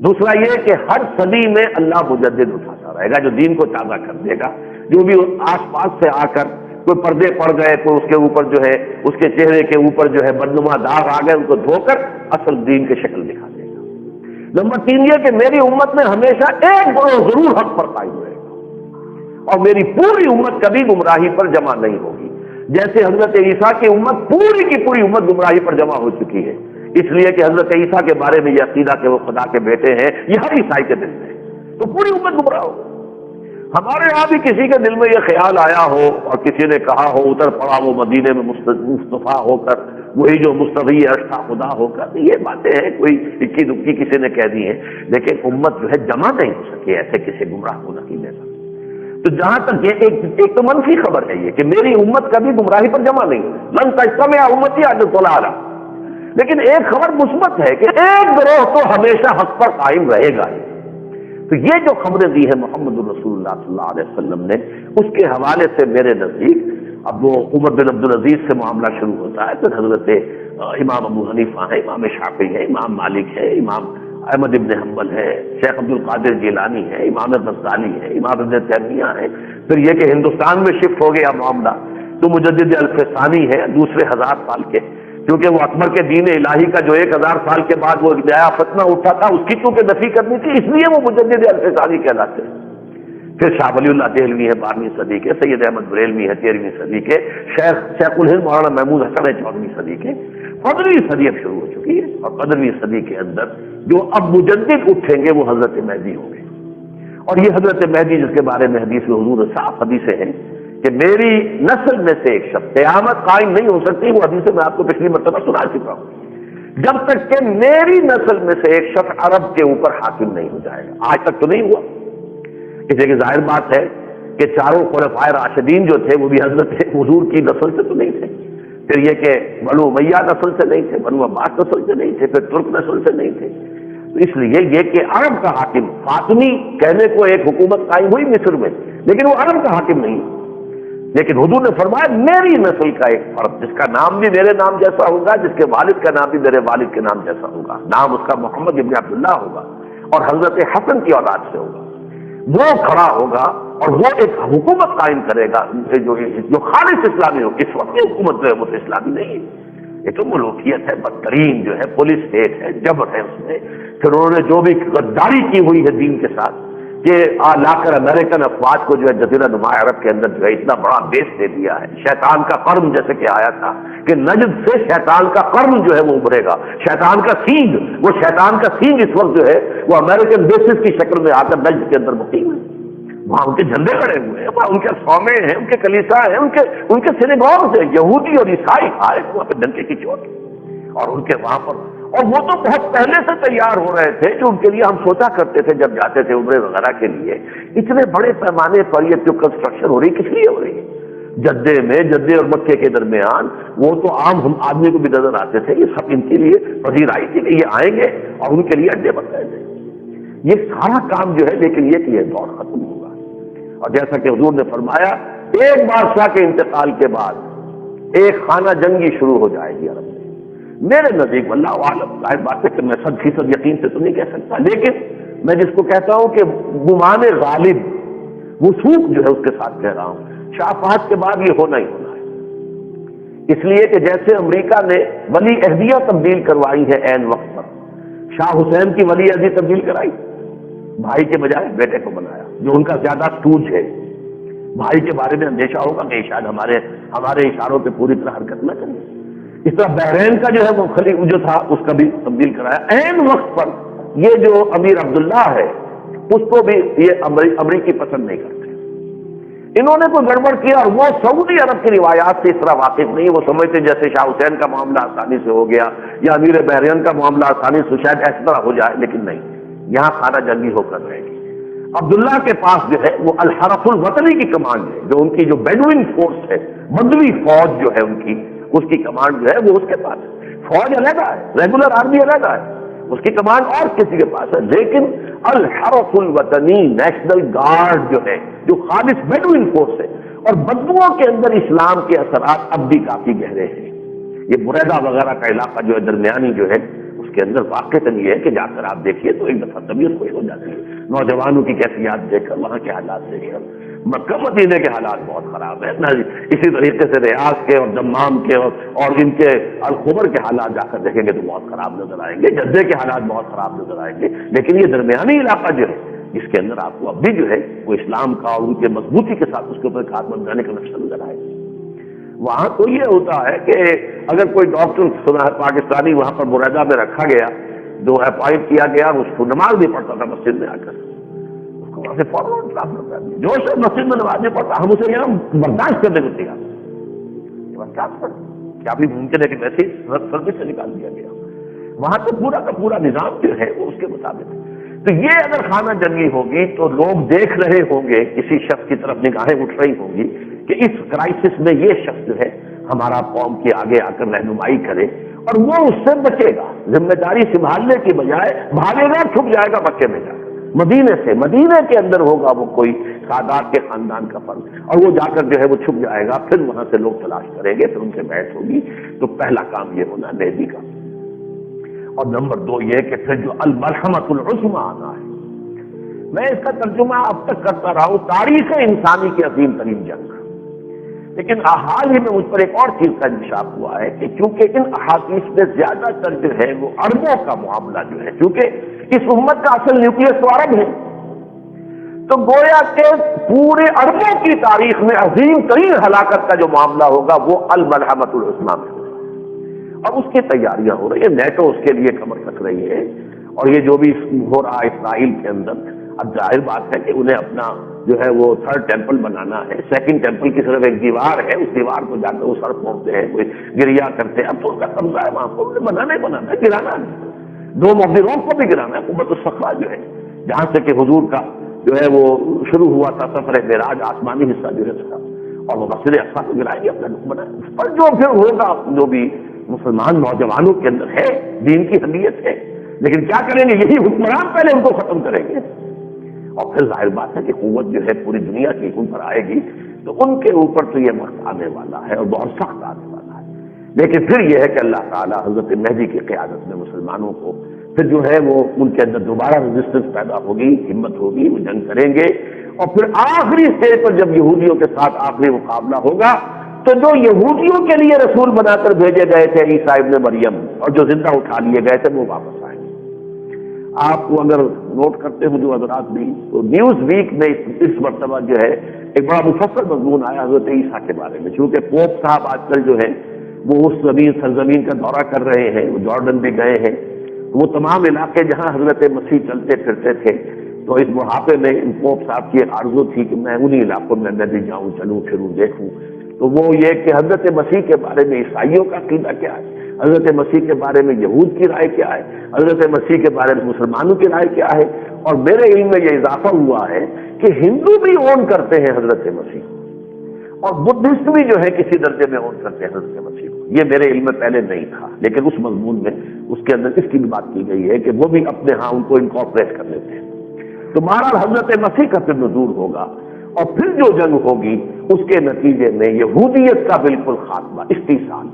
دوسرا یہ کہ ہر صدی میں اللہ مجدد اٹھاتا رہے گا جو دین کو تازہ کر دے گا، جو بھی آس پاس سے آ کر کوئی پردے پڑ گئے، کوئی اس کے اوپر جو ہے اس کے چہرے کے اوپر جو ہے بدنما داغ آ گئے، ان کو دھو کر اصل دین کی شکل دکھا دے گا۔ نمبر 3 یہ کہ میری امت میں ہمیشہ ایک گروہ ضرور حق پر قائم رہے گا اور میری پوری امت کبھی گمراہی پر جمع نہیں ہوگی، جیسے حضرت عیسیٰ کی امت پوری کی پوری امت گمراہی پر جمع ہو چکی ہے، اس لیے کہ حضرت عیسیٰ کے بارے میں یہ عقیدہ کہ وہ خدا کے بیٹے ہیں یہ ہر عیسائی کے دل میں ہے، تو پوری امت گمراہ ہو۔ ہمارے یہاں بھی کسی کے دل میں یہ خیال آیا ہو اور کسی نے کہا ہو، اتر پڑا وہ مدینے میں مصطفیٰ ہو کر، وہی جو مصطفی اشتا خدا ہو کر، یہ باتیں ہیں کوئی اکی دکی کسی نے کہہ دی ہیں، لیکن امت جو ہے جمع نہیں ہو سکی ایسے کسی گمراہ کو نقیدے پر۔ تو جہاں تک یہ ایک تو منفی خبر ہے یہ کہ میری امت کبھی گمراہی پر جمع نہیں ہوئی، من تجتمع امتی علی الضلالہ، لیکن ایک خبر مثبت ہے کہ ایک گروہ تو ہمیشہ حق پر قائم رہے گا۔ تو یہ جو خبریں دی ہیں محمد رسول اللہ صلی اللہ علیہ وسلم نے، اس کے حوالے سے میرے نزدیک اب وہ عمر بن عبد العزیز سے معاملہ شروع ہوتا ہے، پھر حضرت امام ابو حنیفہ ہے، امام شافعی ہے، امام مالک ہے، امام احمد ابن حنبل ہے، شیخ عبد القادر جیلانی ہے، امام غزالی ہے، امام ابن تیمیہ ہے، پھر یہ کہ ہندوستان میں شفٹ ہو گیا معاملہ تو مجدد الفسانی ہے دوسرے 1000 سال کے، کیونکہ وہ اکبر کے دین الہی کا جو 1000 سال کے بعد وہ نیا فتنہ اٹھا تھا اس کی چونکہ نفی کرنی تھی، اس لیے وہ مجدد الفسانی کہلاتے ہیں۔ پھر شاہ ولی اللہ دہلوی ہے 12ویں صدی کے، سید احمد بریلوی ہے 13ویں صدی کے، شیخ الہند مولانا محمود حسن ہے 14ویں صدی کے۔ 15ویں صدی اب شروع ہو چکی ہے اور 15ویں صدی کے اندر جو اب مجدد اٹھیں گے وہ حضرت مہدی ہوں گے، اور یہ حضرت مہدی جس کے بارے میں حدیث میں حضور صاف حدیثیں ہیں کہ میری نسل میں سے ایک شخص، قیامت قائم نہیں ہو سکتی، وہ حدیث میں آپ کو پچھلی مرتبہ سنا چکا ہوں، جب تک کہ میری نسل میں سے ایک شخص عرب کے اوپر حاکم نہیں ہو جائے گا۔ آج تک تو نہیں ہوا، اس لیے کہ ظاہر بات ہے کہ چاروں خلفائے راشدین جو تھے وہ بھی حضرت حضور کی نسل سے تو نہیں تھے، پھر یہ کہ بنو امیہ نسل سے نہیں تھے، بنو عباس نسل سے نہیں تھے، پھر ترک نسل سے نہیں تھے، تو اس لیے یہ کہ عرب کا حاکم، فاطمی کہنے کو ایک حکومت قائم ہوئی مصر میں، لیکن وہ عرب کا حاکم نہیں، لیکن حضور نے فرمایا میری نسل کا ایک فرد جس کا نام بھی میرے نام جیسا ہوگا، جس کے والد کا نام بھی میرے والد کے نام جیسا ہوگا، نام اس کا محمد ابن عبداللہ ہوگا اور حضرت حسن کی اولاد سے ہوگا، وہ کھڑا ہوگا اور وہ ایک حکومت قائم کرے گا جو خالص اسلامی ہو۔ اس وقت کی حکومت جو ہے وہ تو اسلامی نہیں ہے، یہ تو ملوکیت ہے، بدترین جو ہے پولیس اسٹیٹ ہے، جبر ہے اس میں۔ پھر انہوں نے جو بھی غداری کی ہوئی ہے دین کے ساتھ کہ لا کر امریکن افواج کو جو ہے جزیرہ نما عرب کے اندر جو ہے اتنا بڑا بیس دے دیا ہے، شیطان کا قرن جیسے کہ آیا تھا کہ نجد سے شیطان کا قرن جو ہے وہ ابھرے گا، شیطان کا سینگ، وہ شیطان کا سینگ اس وقت جو ہے وہ امریکن بیسز کی شکل میں آ کر نجد کے اندر مقیم ہے، وہاں ان کے جھنڈے کھڑے ہوئے ہیں، وہاں ان کے صومعے ہیں، ان کے کلیسا ہیں، ان کے سینیگوگز ہیں، یہودی اور عیسائی آئے وہاں پہ ڈنکے کی چوٹ، اور ان کے وہاں پر، اور وہ تو بہت پہلے سے تیار ہو رہے تھے جو ان کے لیے ہم سوچا کرتے تھے جب جاتے تھے عمرے وغیرہ کے لیے، اتنے بڑے پیمانے پر یہ جو کنسٹرکشن ہو رہی کس لیے ہو رہی ہے؟ جدے اور مکے کے درمیان وہ تو عام ہم آدمی کو بھی نظر آتے تھے، یہ سب ان کے لیے پذیرائی تھی کہ یہ آئیں گے اور ان کے لیے اڈے بن گئے تھے، یہ سارا کام جو ہے، لیکن یہ کہ یہ دور ختم ہوگا، اور جیسا کہ حضور نے فرمایا ایک بادشاہ کے انتقال کے بعد ایک خانہ جنگی شروع ہو جائے گی عرب میں۔ میرے نزدیک واللہ عالم، ظاہر بات ہے کہ میں 100% یقین سے تو نہیں کہہ سکتا، لیکن میں جس کو کہتا ہوں کہ گمان غالب، وثوق جو ہے اس کے ساتھ کہہ رہا ہوں، شاہ فہد کے بعد یہ ہونا ہی ہونا ہے، اس لیے کہ جیسے امریکہ نے ولی عہدیہ تبدیل کروائی ہے عین وقت پر، شاہ حسین کی ولی عہدی تبدیل کرائی، بھائی کے بجائے بیٹے کو بنایا، جو ان کا زیادہ سٹوج ہے، بھائی کے بارے میں اندیشہ ہوگا کہ شاید ہمارے اشاروں پہ پوری طرح حرکت نہ کریں۔ اس طرح بحرین کا جو ہے وہ خلیفہ جو تھا اس کا بھی تبدیل کرایا۔ عین وقت پر یہ جو امیر عبداللہ ہے اس کو بھی یہ امریکی پسند نہیں کرتے، انہوں نے کوئی گڑبڑ کیا اور وہ سعودی عرب کی روایات سے اس طرح واقف نہیں، وہ سمجھتے جیسے شاہ حسین کا معاملہ آسانی سے ہو گیا یا امیر بحرین کا معاملہ آسانی سے شاید ایسی طرح ہو جائے، لیکن نہیں، یہاں خانہ جنگی ہو کر رہے گی۔ عبداللہ کے پاس جو ہے وہ الحرف الوطنی کی کمانڈ ہے، جو ان کی جو بیڈوئن فورس ہے، بدوی فوج جو ہے ان کی، اس کی کمانڈ جو ہے وہ اس کے پاس ہے۔ فوج علیحدہ ہے، ریگولر آرمی علیحدہ ہے، اس کی کمانڈ اور کسی کے پاس ہے، لیکن الحرف الوطنی نیشنل گارڈ جو ہے، جو خالص بیڈوئن فورس ہے، اور بدوؤں کے اندر اسلام کے اثرات اب بھی کافی گہرے ہیں۔ یہ بریدہ وغیرہ کا علاقہ جو ہے درمیانی جو ہے، اس کے اندر واقعتاً یہ ہے کہ جا کر آپ دیکھیے تو ایک دفعہ طبیعت کوئی ہو جاتی ہے، نوجوانوں کی کیفیات دیکھ کر، وہاں کے حالات دیکھ کر۔ مکہ مدینے کے حالات بہت خراب ہیں، اسی طریقے سے ریاض کے اور دمام کے اور ان کے الخبر کے حالات جا کر دیکھیں گے تو بہت خراب نظر آئیں گے، جدے کے حالات بہت خراب نظر آئیں گے، لیکن یہ درمیانی علاقہ جو ہے جس کے اندر آپ کو اب بھی جو ہے وہ اسلام کا اور ان کے مضبوطی کے ساتھ اس کے اوپر ہاتھ بنانے کا نقشہ نظر آئے گا۔ وہاں تو یہ ہوتا ہے کہ اگر کوئی ڈاکٹر سنا ہے پاکستانی وہاں پر بریدہ میں رکھا گیا، جو اپوائنٹ کیا گیا، اس کو نماز نہیں پڑھتا تھا مسجد میں آ کر، اس کو وہاں سے فوراً ٹرانسفر کر دیا، جو شخص مسجد میں نماز نہیں پڑھتا ہم اسے یہاں برداشت کرنے کو تیار ہیں، ٹرانسفر کیا بھی ممکن ہے کہ ویسے ہی سروس سے نکال دیا گیا۔ وہاں تو پورا کا پورا نظام جو ہے وہ اس کے مطابق ہے۔ تو یہ اگر خانہ جنگی ہوگی تو لوگ دیکھ رہے ہوں گے، کسی شخص کی طرف نگاہیں اٹھ رہی ہوں گی کہ اس کرائسس میں یہ شخص جو ہے ہمارا قوم کے آگے آ کر رہنمائی کرے، اور وہ اس سے بچے گا، ذمہ داری سنبھالنے کی بجائے بھاگے گا، چھپ جائے گا مکے میں جا کر، مدینے کے اندر ہوگا وہ کوئی سادات کے خاندان کا فرد، اور وہ جا کر جو ہے وہ چھپ جائے گا، پھر وہاں سے لوگ تلاش کریں گے، پھر ان سے بحث ہوگی۔ تو پہلا کام یہ ہونا مہدی کا، اور نمبر 2 یہ کہ پھر جو الملحمۃ العظمیٰ آنا ہے۔ میں اس کا ترجمہ اب تک کرتا رہا ہوں تاریخ انسانی کی عظیم ترین جنگ، لیکن حال ہی میں مجھ پر ایک اور چیز کا انکشاف ہوا ہے کہ چونکہ ان احادیث میں زیادہ تر جو ہے وہ عربوں کا معاملہ جو ہے، چونکہ اس امت کا اصل نیوکلیس تو عرب ہے، تو گویا کہ پورے عربوں کی تاریخ میں عظیم ترین ہلاکت کا جو معاملہ ہوگا وہ الملحمۃ العظمیٰ میں ہوگا، اور اس کی تیاریاں ہو رہی ہیں، نیٹو اس کے لیے کمر کس رہی ہے، اور یہ جو بھی ہو رہا ہے اسرائیل کے اندر، اب ظاہر بات ہے کہ انہیں اپنا جو ہے وہ 3rd ٹیمپل بنانا ہے، 2nd ٹیمپل کی صرف ایک دیوار ہے، اس دیوار کو جا کر وہ سر پھونکتے ہیں، کوئی گریا کرتے ہیں، اب تو ان کا قبضہ ہے وہاں کو، انہیں بنانا ہی بنانا ہے، گرانا ہے، ڈوم آف دی راک کو بھی گرانا ہے، قوت الصخرہ جو ہے جہاں سے کہ حضور کا جو ہے وہ شروع ہوا تھا سفر معراج، آسمانی حصہ جو ہے اس کا، اور وہ مسجد اقصیٰ کو گرائیں گے، اپنا دکھ بنائیں، اس پر جو پھر ہوگا جو بھی مسلمان نوجوانوں کے اندر ہے، دین کی حمیت ہے، لیکن کیا کریں گے، یہی حکمران پہلے ان کو ختم کریں گے، اور پھر ظاہر بات ہے کہ قوت جو ہے پوری دنیا کی ان پر آئے گی، تو ان کے اوپر تو یہ وقت آنے والا ہے اور بہت سخت آنے والا ہے، لیکن پھر یہ ہے کہ اللہ تعالیٰ حضرت مہدی کی قیادت میں مسلمانوں کو پھر جو ہے وہ ان کے اندر دوبارہ ریزسٹنس پیدا ہوگی، ہمت ہوگی، وہ جنگ کریں گے، اور پھر آخری اسٹیج پر جب یہودیوں کے ساتھ آخری مقابلہ ہوگا تو جو یہودیوں کے لیے رسول بنا کر بھیجے گئے تھے عیسیٰ ابن مریم اور جو زندہ اٹھا لیے گئے تھے وہ واپس آئیں گے۔ آپ کو اگر نوٹ کرتے ہو جو حضرات بھی، تو نیوز ویک میں اس مرتبہ جو ہے ایک بڑا مفصل مضمون آیا حضرت عیسیٰ کے بارے میں، چونکہ پوپ صاحب آج کل جو ہے وہ اس سرزمین کا دورہ کر رہے ہیں، وہ جارڈن بھی گئے ہیں، وہ تمام علاقے جہاں حضرت مسیح چلتے پھرتے تھے، تو اس بڑھاپے میں پوپ صاحب کی ایک آرزو تھی کہ میں انہی علاقوں میں بھی جاؤں، چلوں پھروں، دیکھوں، تو وہ یہ کہ حضرت مسیح کے بارے میں عیسائیوں کا عقیدہ کیا ہے، حضرت مسیح کے بارے میں یہود کی رائے کیا ہے، حضرت مسیح کے بارے میں مسلمانوں کی رائے کیا ہے، اور میرے علم میں یہ اضافہ ہوا ہے کہ ہندو بھی اون کرتے ہیں حضرت مسیح، اور بدھسٹ بھی جو ہے کسی درجے میں اون کرتے ہیں حضرت مسیح کو، یہ میرے علم میں پہلے نہیں تھا، لیکن اس مضمون میں اس کے اندر اس کی بھی بات کی گئی ہے کہ وہ بھی اپنے ہاں ان کو انکارپوریٹ کر لیتے ہیں۔ تو بہرحال حضرت مسیح کا پھر نزول ہوگا، اور پھر جو جنگ ہوگی اس کے نتیجے میں یہودیت کا بالکل خاتمہ، استیصال،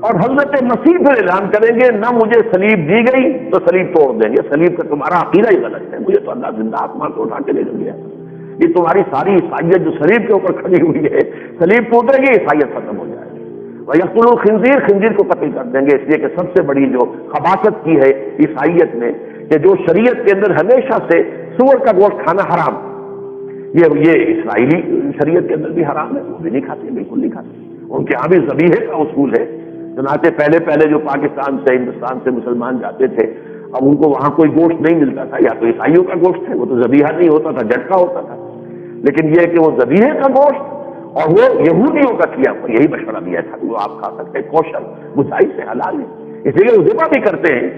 اور حضرت مسیح پھر اعلان کریں گے نہ مجھے صلیب دی گئی تو صلیب توڑ دیں گے، صلیب کا تمہارا عقیدہ ہی غلط ہے، مجھے تو اللہ زندہ آسمان کو اٹھا کے لے گیا، یہ تمہاری ساری عیسائیت جو صلیب کے اوپر کھڑی ہوئی ہے، صلیب ٹوٹے گی عیسائیت ختم ہو جائے گی، وَيَقْتُلُ الْخِنزِيرَ، خنزیر کو قتل کر دیں گے، اس لیے کہ سب سے بڑی جو خباثت کی ہے عیسائیت میں کہ جو شریعت کے اندر ہمیشہ سے سور کا گوشت کھانا حرام، یہ اسرائیلی شریعت کے اندر بھی حرام ہے، وہ بھی نہیں کھاتے، بالکل نہیں کھاتے. ان کے یہاں بھی ذبیحے کا اصول ہے. چنانچہ پہلے جو پاکستان سے ہندوستان سے مسلمان جاتے تھے، اب ان کو وہاں کوئی گوشت نہیں ملتا تھا، یا تو عیسائیوں کا گوشت ہے، وہ تو ذبیحہ نہیں ہوتا تھا، جٹکا ہوتا تھا. لیکن یہ کہ وہ ذبیحے کا گوشت اور وہ یہودیوں کا کیا یہی مشورہ دیا تھا کہ وہ آپ کھا سکتے ہیں، کوشر بجائی سے حلال ہے، اس لیے وہ ذبح بھی کرتے ہیں.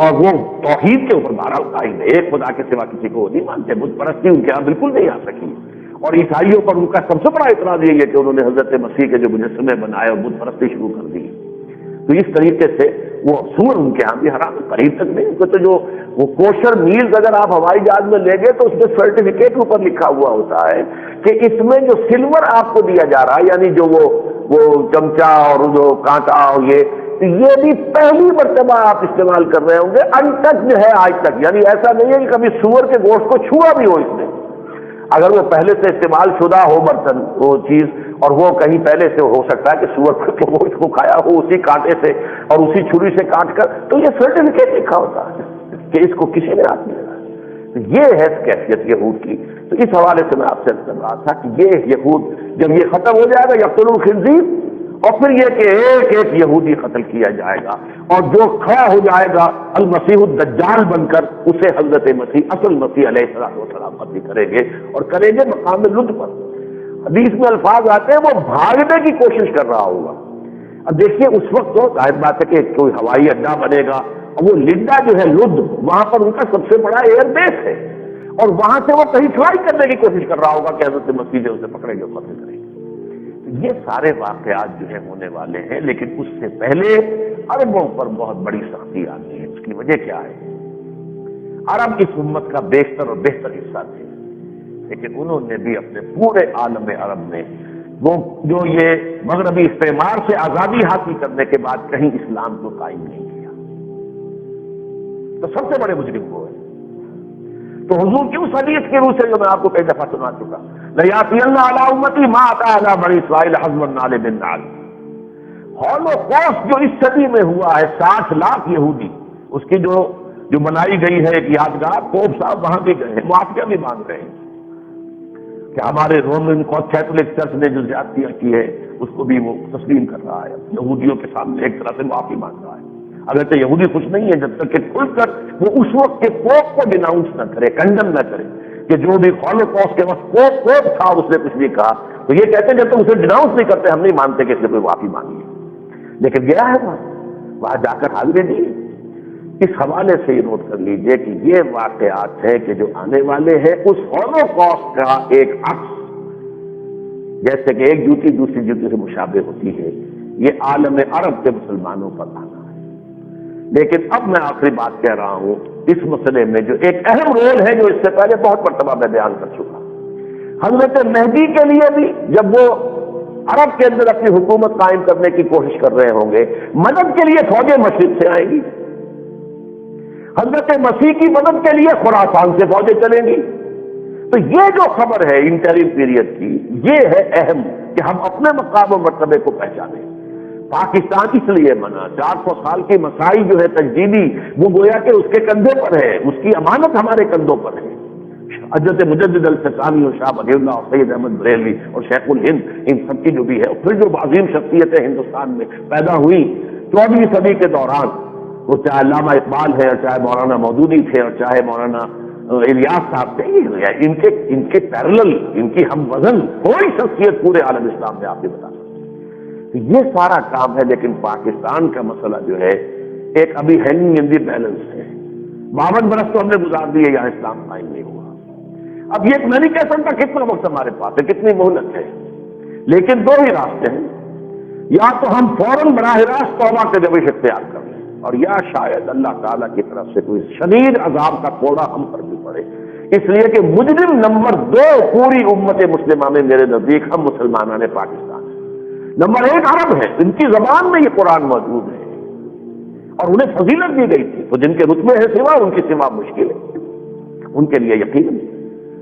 اور وہ توحید کے اوپر بہرحال قائم ہے، ایک خدا کے سوا کسی کو نہیں مانتے، بت پرستی ان کے یہاں بالکل نہیں آ سکی. اور عیسائیوں پر ان کا سب سے بڑا اعتراض یہ ہے کہ انہوں نے حضرت مسیح کے جو مجسمے بنائے اور بت پرستی شروع کر دی. تو اس طریقے سے وہ سور ان کے یہاں بھی حرام، قریب تک نہیں. تو جو وہ کوشر میلز اگر آپ ہوائی جہاز میں لیں گے تو اس میں سرٹیفکیٹ اوپر لکھا ہوا ہوتا ہے کہ اس میں جو سلور آپ کو دیا جا رہا ہے، یعنی جو وہ چمچا اور جو کانٹا اور یہ بھی پہلی مرتبہ آپ استعمال کر رہے ہوں گے، انٹچڈ ہے آج تک. یعنی ایسا نہیں ہے کہ کبھی سور کے گوشت کو چھوا بھی ہو اس نے. اگر وہ پہلے سے استعمال شدہ ہو برتن وہ چیز، اور وہ کہیں پہلے سے ہو سکتا ہے کہ سور کے گوشت کو کھایا ہو اسی کانٹے سے اور اسی چھری سے کاٹ کر، تو یہ سرٹیفکیٹ لکھا ہوتا ہے کہ اس کو کسی نے ہاتھ میں لگایا. یہ ہے کیفیت یہود کی. تو اس حوالے سے میں آپ سے کر رہا تھا کہ یہ یہود جب یہ ختم ہو جائے گا یقتل الخنزیر، اور پھر یہ کہ ایک ایک یہودی قتل کیا جائے گا، اور جو کھڑا ہو جائے گا المسیح الدجال بن کر، اسے حضرت مسیح اصل مسیح علیہ السلام قتل کریں گے، اور کریں گے مقام لد پر. حدیث میں الفاظ آتے ہیں وہ بھاگنے کی کوشش کر رہا ہوگا. اب دیکھیے اس وقت تو ظاہر بات ہے کہ کوئی ہوائی اڈا بنے گا، اور وہ لڈا جو ہے لد، وہاں پر ان کا سب سے بڑا ایئر بیس ہے، اور وہاں سے وہ کہیں فلائی کرنے کی کوشش کر رہا ہوگا کہ حضرت مسیح جو اسے پکڑیں گے قتل کریں گے. یہ سارے واقعات جو ہے ہونے والے ہیں، لیکن اس سے پہلے عربوں پر بہت بڑی سختی آتی ہے. اس کی وجہ کیا ہے؟ عرب اس امت کا بیشتر اور بہتر حصہ تھے، لیکن انہوں نے بھی اپنے پورے عالم عرب میں وہ جو یہ مغربی استعمار سے آزادی حاصل کرنے کے بعد کہیں اسلام کو قائم نہیں کیا. تو سب سے بڑے مجرم وہ ہیں. تو حضور کی اس حدیث کی روح سے جو میں آپ کو کئی دفعہ سنا چکا، لَيَأْتِيَنَّ عَلَىٰ أُمَّتِي مَا أَتَىٰ عَلَىٰ بَنِي إِسْرَائِيلَ حَزْوَ النَّعْلِ بِالنَّعْلِ. ہولوکوسٹ جو اس صدی میں ہوا ہے، 60 لاکھ یہودی، اس کی جو بنائی گئی ہے ایک یادگار، پوپ صاحب وہاں بھی گئے ہیں، معافیا بھی مانگ رہے ہیں کہ ہمارے رومن کیتھولک چرچ نے جو زیادتیاں کی ہے اس کو بھی وہ تسلیم کر رہا ہے، یہودیوں کے سامنے ایک طرح سے معافی مانگ رہا ہے. اگرچہ یہودی خوش نہیں ہے جب تک کہ کھل کر وہ اس وقت کے پوپ کو ڈیناؤنس نہ کرے، کنڈم نہ کرے کہ جو بھی ہولوکوسٹ کے وقت پوپ تھا اس نے کچھ نہیں کہا. تو یہ کہتے ہیں جب تک اسے ڈیناؤنس نہیں کرتے ہم نہیں مانتے کہ اس نے کوئی معافی مانگی ہے. لیکن گیا ہے وہاں جا کر حاضری دی. اس حوالے سے یہ نوٹ کر لیجئے کہ یہ واقعات ہیں کہ جو آنے والے ہیں اس ہولوکوسٹ کا ایک عکس، جیسے کہ ایک جوتی دوسری جوتی سے مشابہ ہوتی ہے، یہ عالم عرب کے مسلمانوں پر آنا ہے. لیکن اب میں آخری بات کہہ رہا ہوں اس مسئلے میں جو ایک اہم رول ہے جو اس سے پہلے بہت مرتبہ میں بیان کر چکا. حضرت مہدی کے لیے بھی جب وہ عرب کے اندر اپنی حکومت قائم کرنے کی کوشش کر رہے ہوں گے، مدد کے لیے فوجیں مشرق سے آئیں گی. حضرت مسیح کی مدد کے لیے خراسان سے فوجیں چلیں گی. تو یہ جو خبر ہے انٹریم پیریڈ کی، یہ ہے اہم کہ ہم اپنے مقام و مرتبے کو پہچانیں. پاکستان اس لیے بنا، 400 سال کی مسائی جو ہے تجدیدی، وہ گویا کہ اس کے کندھے پر ہے، اس کی امانت ہمارے کندھوں پر ہے. حضرت مجدد الفسانی اور شاہ ولی اللہ اور سید احمد بریلوی اور شیخ الہند، ان سب کی جو بھی ہے، اور پھر جو عظیم شخصیتیں ہندوستان میں پیدا ہوئی 14ویں صدی کے دوران، وہ چاہے علامہ اقبال ہے اور چاہے مولانا مودودی تھے اور چاہے مولانا الیاس صاحب تھے، ان کے پیرلل، ان کی ہم وزن کوئی شخصیت پورے عالم اسلام میں آپ نے بتا سکتے. یہ سارا کام ہے. لیکن پاکستان کا مسئلہ جو ہے ایک ابھی ہینگنگ ان دی بیلنس ہے. 52 برس تو ہم نے گزار دیے یہاں اسلام قائم نہیں ہوا. اب یہ میں نہیں کہہ سکتا کتنا وقت ہمارے پاس ہے، کتنی مہلت ہے، لیکن 2 ہی راستے ہیں. یا تو ہم فوراً براہ راست توبہ کے روش اختیار کر لیں، اور یا شاید اللہ تعالیٰ کی طرف سے کوئی شدید عذاب کا کوڑا ہم پر بھی پڑے. اس لیے کہ مجرم نمبر 2 پوری امت مسلمہ میں میرے نزدیک ہم مسلمانان پاکستان ہیں. نمبر 1 عرب ہے، ان کی زبان میں یہ قرآن موجود ہے اور انہیں فضیلت دی گئی تھی. تو جن کے رتبے ہیں سوا، ان کی سوا مشکل ہے ان کے لیے یقین.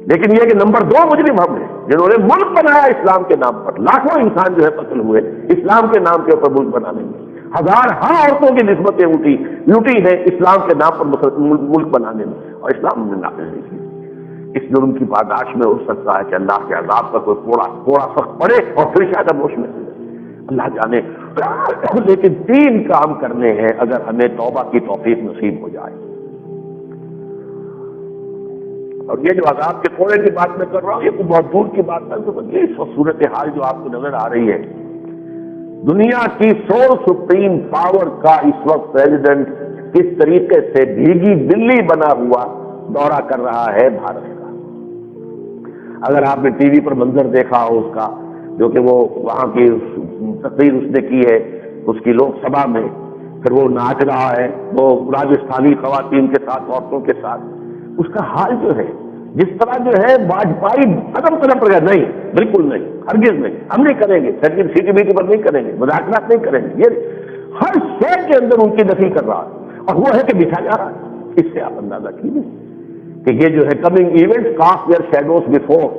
لیکن یہ کہ نمبر 2 مجرم ہم ہیں جنہوں نے ملک بنایا اسلام کے نام پر. لاکھوں انسان جو ہے قتل ہوئے اسلام کے نام کے اوپر ملک بنانے میں. ہزاروں عورتوں کی نسبتیں لوٹی ہیں اسلام کے نام پر ملک بنانے میں، اور اسلام نے نافذ نہیں کی. اس جرم کی پاداش میں ہو سکتا ہے کہ اللہ کے عذاب کا کوئی کوڑا سخت پڑے اور پھر شاید ہم ہوش میں سے اللہ جانے. لیکن 3 کام کرنے ہیں اگر ہمیں توبہ کی توفیق نصیب ہو جائے. اور یہ جو عذاب کے کوڑے کی بات میں کر رہا ہوں یہ تو بہت دور کی بات ہے. اس وقت صورتحال جو آپ کو نظر آ رہی ہے، دنیا کی سول سپریم پاور کا اس وقت پریزیڈنٹ کس طریقے سے بھیگی بلی بنا ہوا دورہ کر رہا ہے بھارت کا. اگر آپ نے ٹی وی پر منظر دیکھا ہو اس کا، جو کہ وہ وہاں کی تقریر اس نے کی ہے اس کی لوک سبھا میں، پھر وہ ناچ رہا ہے وہ راجستھانی خواتین کے ساتھ، عورتوں کے ساتھ، اس کا حال جو ہے جس طرح جو ہے واجپائی قدم پر گیا. نہیں، بالکل نہیں، ہرگز نہیں، ہم نہیں کریں گے، سیٹی بیٹی پر نہیں کریں گے، مذاکرات نہیں کریں گے. یہ ہر شے کے اندر ان کی نفی کر رہا ہے اور وہ ہے کہ بچھا جا رہا ہے. اس سے آپ اندازہ کیجیے کہ یہ جو ہے coming event cast their shadows before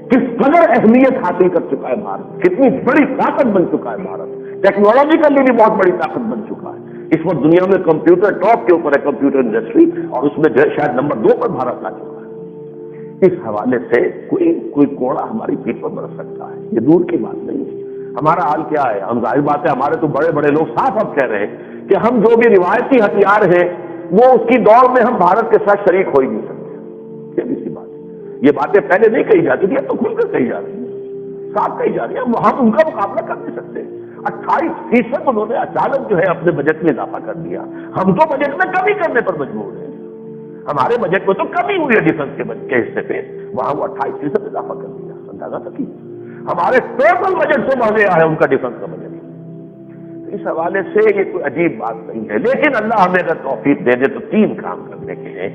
کس قدر اہمیت حاصل کر چکا ہے بھارت، کتنی بڑی طاقت بن چکا ہے بھارت، ٹیکنالوجیکلی بھی بہت بڑی طاقت بن چکا ہے. اس وقت دنیا میں کمپیوٹر ٹاپ کے اوپر ہے، کمپیوٹر انڈسٹری، اور اس میں جو ہے شاید نمبر 2 پر بھارت آ چکا ہے. اس حوالے سے کوئی کوڑا ہماری پیٹھ پر برس سکتا ہے، یہ دور کی بات نہیں ہے. ہمارا حال کیا ہے؟ ہم ظاہر بات ہے ہمارے تو بڑے بڑے لوگ صاف اب کہہ رہے ہیں کہ ہم جو بھی روایتی ہتھیار ہیں وہ اس کی دوڑ میں ہم بھارت کے ساتھ شریک ہو ہی نہیں سکتے. یہ بھی سی بات ہے، یہ باتیں پہلے نہیں کہی جاتی تھی، اب تو کھل کر کہی جا رہی ہیں، صاف کہی جا رہی ہیں. ہم ان کا مقابلہ کر نہیں سکتے. 28% انہوں نے اچانک جو ہے اپنے بجٹ میں اضافہ کر دیا. ہم تو بجٹ میں کمی کرنے پر مجبور ہیں. ہمارے بجٹ میں تو کمی ہوئی ہے ڈیفنس کے حصے پہ، وہاں وہ 28% اضافہ کر دیا. اندازہ تک ہمارے ٹوٹل بجٹ سے بڑھ گیا ہے ان کا ڈیفنس کا بجٹ. اس حوالے سے یہ کوئی عجیب بات نہیں ہے. لیکن اللہ ہمیں اگر توفیق دے دے تو 3 کام کرنے کے ہیں.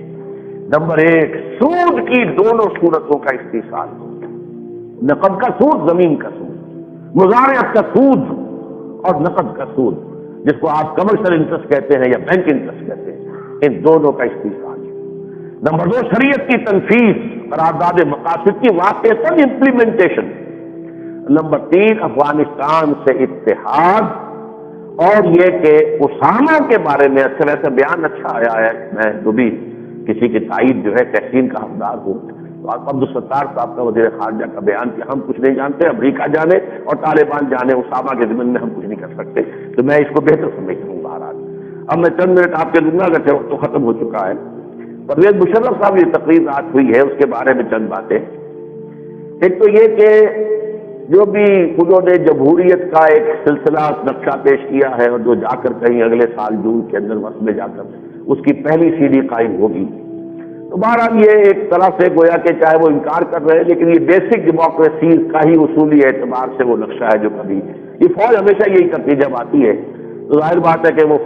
نمبر 1، سود کی دونوں صورتوں کا استحصال ہو. نقد کا سود، زمین کا سود، مزارعت کا سود اور نقد کا سود، جس کو آپ کمرشل انٹرسٹ کہتے ہیں یا بینک انٹرسٹ کہتے ہیں، ان دونوں کا استحصال. نمبر 2، شریعت کی تنفیذ، قرارداد مقاصد کی واقعتاً امپلیمنٹیشن. نمبر 3، افغانستان سے اتحاد. اور یہ کہ اسامہ کے بارے میں ویسے بیان اچھا آیا ہے. میں جو بھی کسی کی تائید جو ہے تحسین کا حقدار ہوں، تو عبدالستار صاحب کا وزیر خارجہ کا بیان کہ ہم کچھ نہیں جانتے، امریکہ جانے اور طالبان جانے، اسامہ کے ضمن میں ہم کچھ نہیں کر سکتے. تو میں اس کو بہتر سمجھتا ہوں. بہرحال اب میں چند منٹ آپ کے دوں گا، اگر وقت تو ختم ہو چکا ہے. پرویز مشرف صاحب یہ تقریر رات ہوئی ہے، اس کے بارے میں چند باتیں. ایک تو یہ کہ جو بھی انہوں نے جمہوریت کا ایک سلسلہ نقشہ پیش کیا ہے اور جو جا کر کہیں اگلے سال جون کے اندر وقت میں جا کر اس کی پہلی سیڑھی قائم ہوگی، تو بہرحال یہ ایک طرح سے گویا کہ چاہے وہ انکار کر رہے ہیں لیکن یہ بیسک ڈیموکریسی کا ہی اصولی اعتبار سے وہ نقشہ ہے جو کبھی یہ فوج ہمیشہ یہی کرتی جب آتی ہے. تو ظاہر بات ہے کہ وہ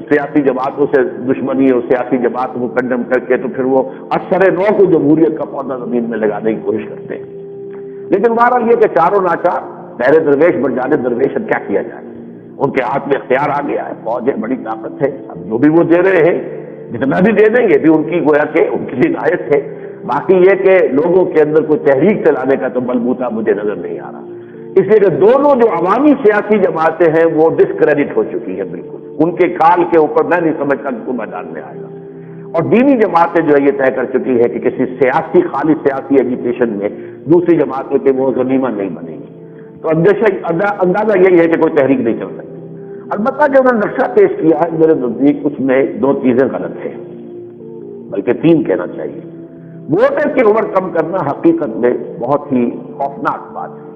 سیاسی جماعتوں سے دشمنی اور سیاسی جماعتوں کو کنڈم کر کے تو پھر وہ اثر نو کو جمہوریت کا پودا زمین میں لگانے کی کوشش کرتے ہیں. لیکن بہرحال یہ کہ چاروں ناچار پہرے درویش بن جانے درویش، اب کیا کیا جائے؟ ان کے ہاتھ میں اختیار آ گیا ہے، فوج ہے، بڑی طاقت ہے. اب جو بھی وہ دے رہے ہیں، جتنا بھی دے دیں گے بھی ان کی گویا کہ ان کی عنایت ہے. باقی یہ کہ لوگوں کے اندر کوئی تحریک چلانے کا تو بلبوتا مجھے نظر نہیں آ رہا. اس لیے کہ دونوں جو عوامی سیاسی جماعتیں ہیں وہ ڈسکریڈٹ ہو چکی ہیں بالکل. ان کے کال کے اوپر میں نہیں سمجھتا کہ کوئی میدان میں آئے گا. اور دینی جماعتیں جو ہے یہ طے کر چکی ہے کہ کسی خالی سیاسی ایجیٹیشن میں دوسری جماعتوں کے وہ غنیمہ نہیں بنے گی. تو اندازہ یہی ہے کہ کوئی تحریک نہیں چل سکتی. البتہ جو انہوں نے نقشہ پیش کیا ہے میرے نزدیک اس میں 2 چیزیں غلط ہیں، بلکہ 3 کہنا چاہیے. ووٹر کی عمر کم کرنا حقیقت میں بہت ہی خوفناک بات ہے.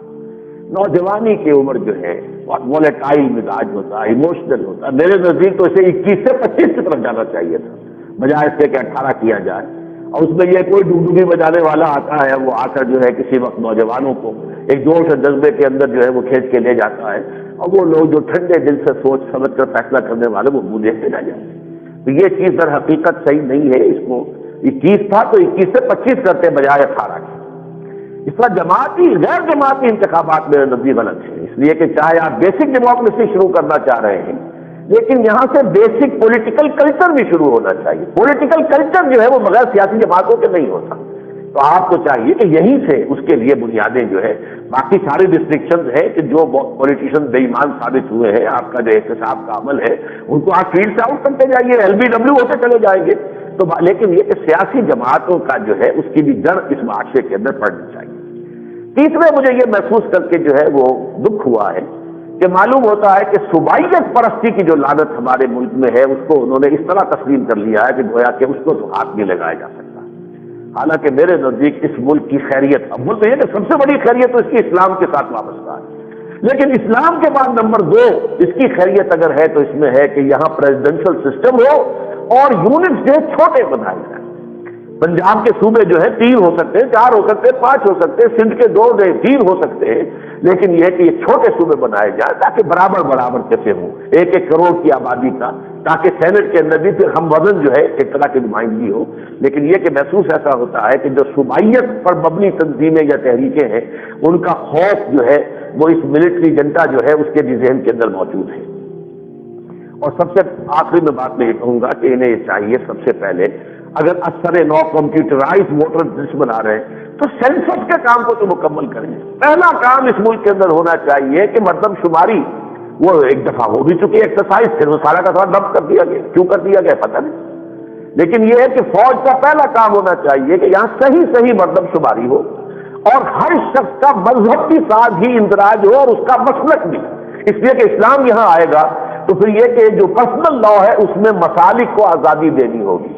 نوجوانی کی عمر جو ہے بہت وولیٹائل مزاج ہوتا ہے، ایموشنل ہوتا ہے. میرے نزدیک تو اسے 21 سے 25 کی طرف جانا چاہیے تھا، بجائے اس کے کہ 18 کیا جائے. اور اس میں یہ کوئی ڈگڈگی بجانے والا آتا ہے، وہ آ کر جو ہے کسی وقت نوجوانوں کو ایک جوش اور جذبے کے اندر جو ہے وہ کھینچ کے لے جاتا ہے، اور وہ لوگ جو ٹھنڈے دل سے سوچ سمجھ کر فیصلہ کرنے والے وہ منہ دیکھتے رہ جاتے ہیں. تو یہ چیز در حقیقت صحیح نہیں ہے. اس کو 21 تھا تو 21 سے 25 کرتے بجائے 18 کی. اس طرح جماعتی غیر جماعتی انتخابات میرے نزدیک غلط ہے. اس لیے کہ چاہے آپ بیسک ڈیموکریسی شروع کرنا چاہ رہے ہیں لیکن یہاں سے بیسک پولیٹیکل کلچر بھی شروع ہونا چاہیے. پولیٹیکل کلچر جو ہے وہ بغیر سیاسی جماعتوں کے نہیں ہوتا. تو آپ کو چاہیے کہ یہیں سے اس کے لیے بنیادیں جو ہے، باقی ساری ریسٹرکشنز ہیں کہ جو پولیٹیشین بے ایمان ثابت ہوئے ہیں، آپ کا جو احتساب کا عمل ہے ان کو آپ فیلڈ سے آؤٹ کرتے جائیے، LBW ہوتے چلے جائیں گے تو، لیکن یہ کہ سیاسی جماعتوں کا جو ہے اس کی بھی جڑ اس معاشرے کے اندر پڑنی چاہیے۔ تیسرے مجھے یہ محسوس کر کے جو ہے وہ دکھ ہوا ہے کہ معلوم ہوتا ہے کہ صوبائیت پرستی کی جو لعنت ہمارے ملک میں ہے اس کو انہوں نے اس طرح تسلیم کر لیا ہے کہ گویا کہ اس کو تو ہاتھ نہیں لگایا جا سکتا۔ حالانکہ میرے نزدیک اس ملک کی خیریت، اب بولتے ہیں کہ سب سے بڑی خیریت تو اس کی اسلام کے ساتھ وابستہ ہے، لیکن اسلام کے بعد نمبر 2 اس کی خیریت اگر ہے تو اس میں ہے کہ یہاں پریزیڈنشل سسٹم ہو اور یونٹس جو چھوٹے بنائے جائیں۔ پنجاب کے صوبے جو ہے 3 ہو سکتے ہیں، 4 ہو سکتے ہیں، 5 ہو سکتے ہیں، سندھ کے 2 3 ہو سکتے ہیں، لیکن یہ کہ یہ چھوٹے صوبے بنائے جائیں تاکہ برابر کیسے ہوں 1-1 کروڑ کی آبادی کا، تاکہ سینٹ کے اندر بھی پھر ہم وزن جو ہے ایک طرح کی نمائندگی ہو۔ لیکن یہ کہ محسوس ایسا ہوتا ہے کہ جو صوبائیت پر مبنی تنظیمیں یا تحریکیں ہیں ان کا خوف جو ہے وہ اس ملٹری جنتا جو ہے اس کے بھی ذہن کے اندر موجود ہے۔ اور سب سے آخری میں بات میں یہ کہوں گا کہ انہیں یہ چاہیے سب سے پہلے، اگر اثر نو کمپیوٹرائز ووٹر لسٹ بنا رہے ہیں تو سینسس کے کام کو تو مکمل کریں۔ پہلا کام اس ملک کے اندر ہونا چاہیے کہ مردم شماری، وہ ایک دفعہ ہو بھی چکی ایکسرسائز، پھر وہ سارا کا سارا ڈمپ کر دیا گیا، کیوں کر دیا گیا پتہ نہیں، لیکن یہ ہے کہ فوج کا پہلا کام ہونا چاہیے کہ یہاں صحیح مردم شماری ہو اور ہر شخص کا مذہب کے ساتھ ہی اندراج ہو اور اس کا مسلک بھی، اس لیے کہ اسلام یہاں آئے گا تو پھر یہ کہ جو پرسنل لا ہے اس میں مسالک کو آزادی دینی ہوگی،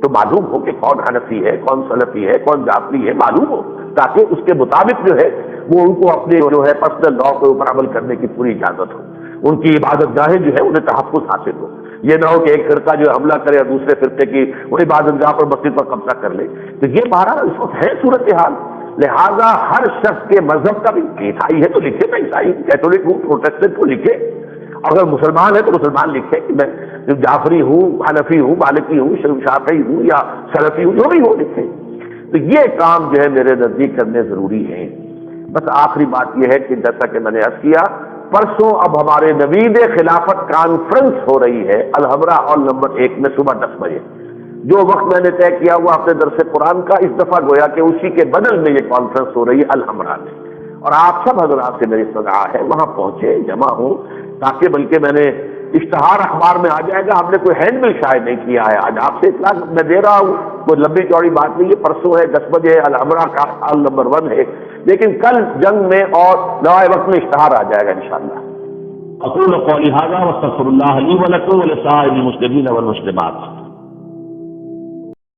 تو معلوم ہو کہ کون حنفی ہے، کون سلفی ہے، کون جعفری ہے، معلوم ہو، تاکہ اس کے مطابق جو ہے وہ ان کو اپنے جو ہے پرسنل لا کے اوپر عمل کرنے کی پوری اجازت ہو، ان کی عبادت گاہیں جو ہے انہیں تحفظ حاصل ہو، یہ نہ ہو کہ ایک فرقہ جو حملہ کرے اور دوسرے فرقے کی وہ عبادت گاہ پر مسجد پر قبضہ کر لے، تو یہ بہرحال اس وقت ہے صورتحال۔ لہذا ہر شخص کے مذہب کا بھی، عیسائی ہے تو لکھے میں عیسائی، کیتھولک ہوں، پروٹسٹنٹ ہوں لکھے، اگر مسلمان ہے تو مسلمان لکھے کہ میں جعفری ہوں، حنفی ہوں، مالکی ہوں، شافعی ہوں یا سلفی ہوں، جو بھی ہو لکھے۔ تو یہ کام جو ہے میرے نزدیک کرنے ضروری ہیں۔ بس آخری بات یہ ہے کہ جیسا کہ میں نے عرض کیا، پرسوں اب ہمارے نوید خلافت کانفرنس ہو رہی ہے الحمرا ہال نمبر 1 میں صبح 10 بجے، جو وقت میں نے طے کیا ہوا اپنے درس قرآن کا، اس دفعہ گویا کہ اسی کے بدل میں یہ کانفرنس ہو رہی ہے الحمرا میں، اور آپ سب حضرات سے میری استدعا ہے وہاں پہنچے، جمع ہوں، تاکہ بلکہ میں نے اشتہار اخبار میں آ جائے گا، ہم نے کوئی ہینڈ بل شائع نہیں کیا ہے، آج آپ سے اطلاع میں دے رہا ہوں، کوئی لمبی چوڑی بات نہیں ہے، پرسوں ہے 10 بجے الحمرا کا ہال نمبر 1 ہے، لیکن کل جنگ میں اور نوائے وقت میں اشتہار آ جائے گا انشاءاللہ۔ اقول قولی ھذا واستغفر اللہ لی ولکم ولسائر المسلمین والمسلمات۔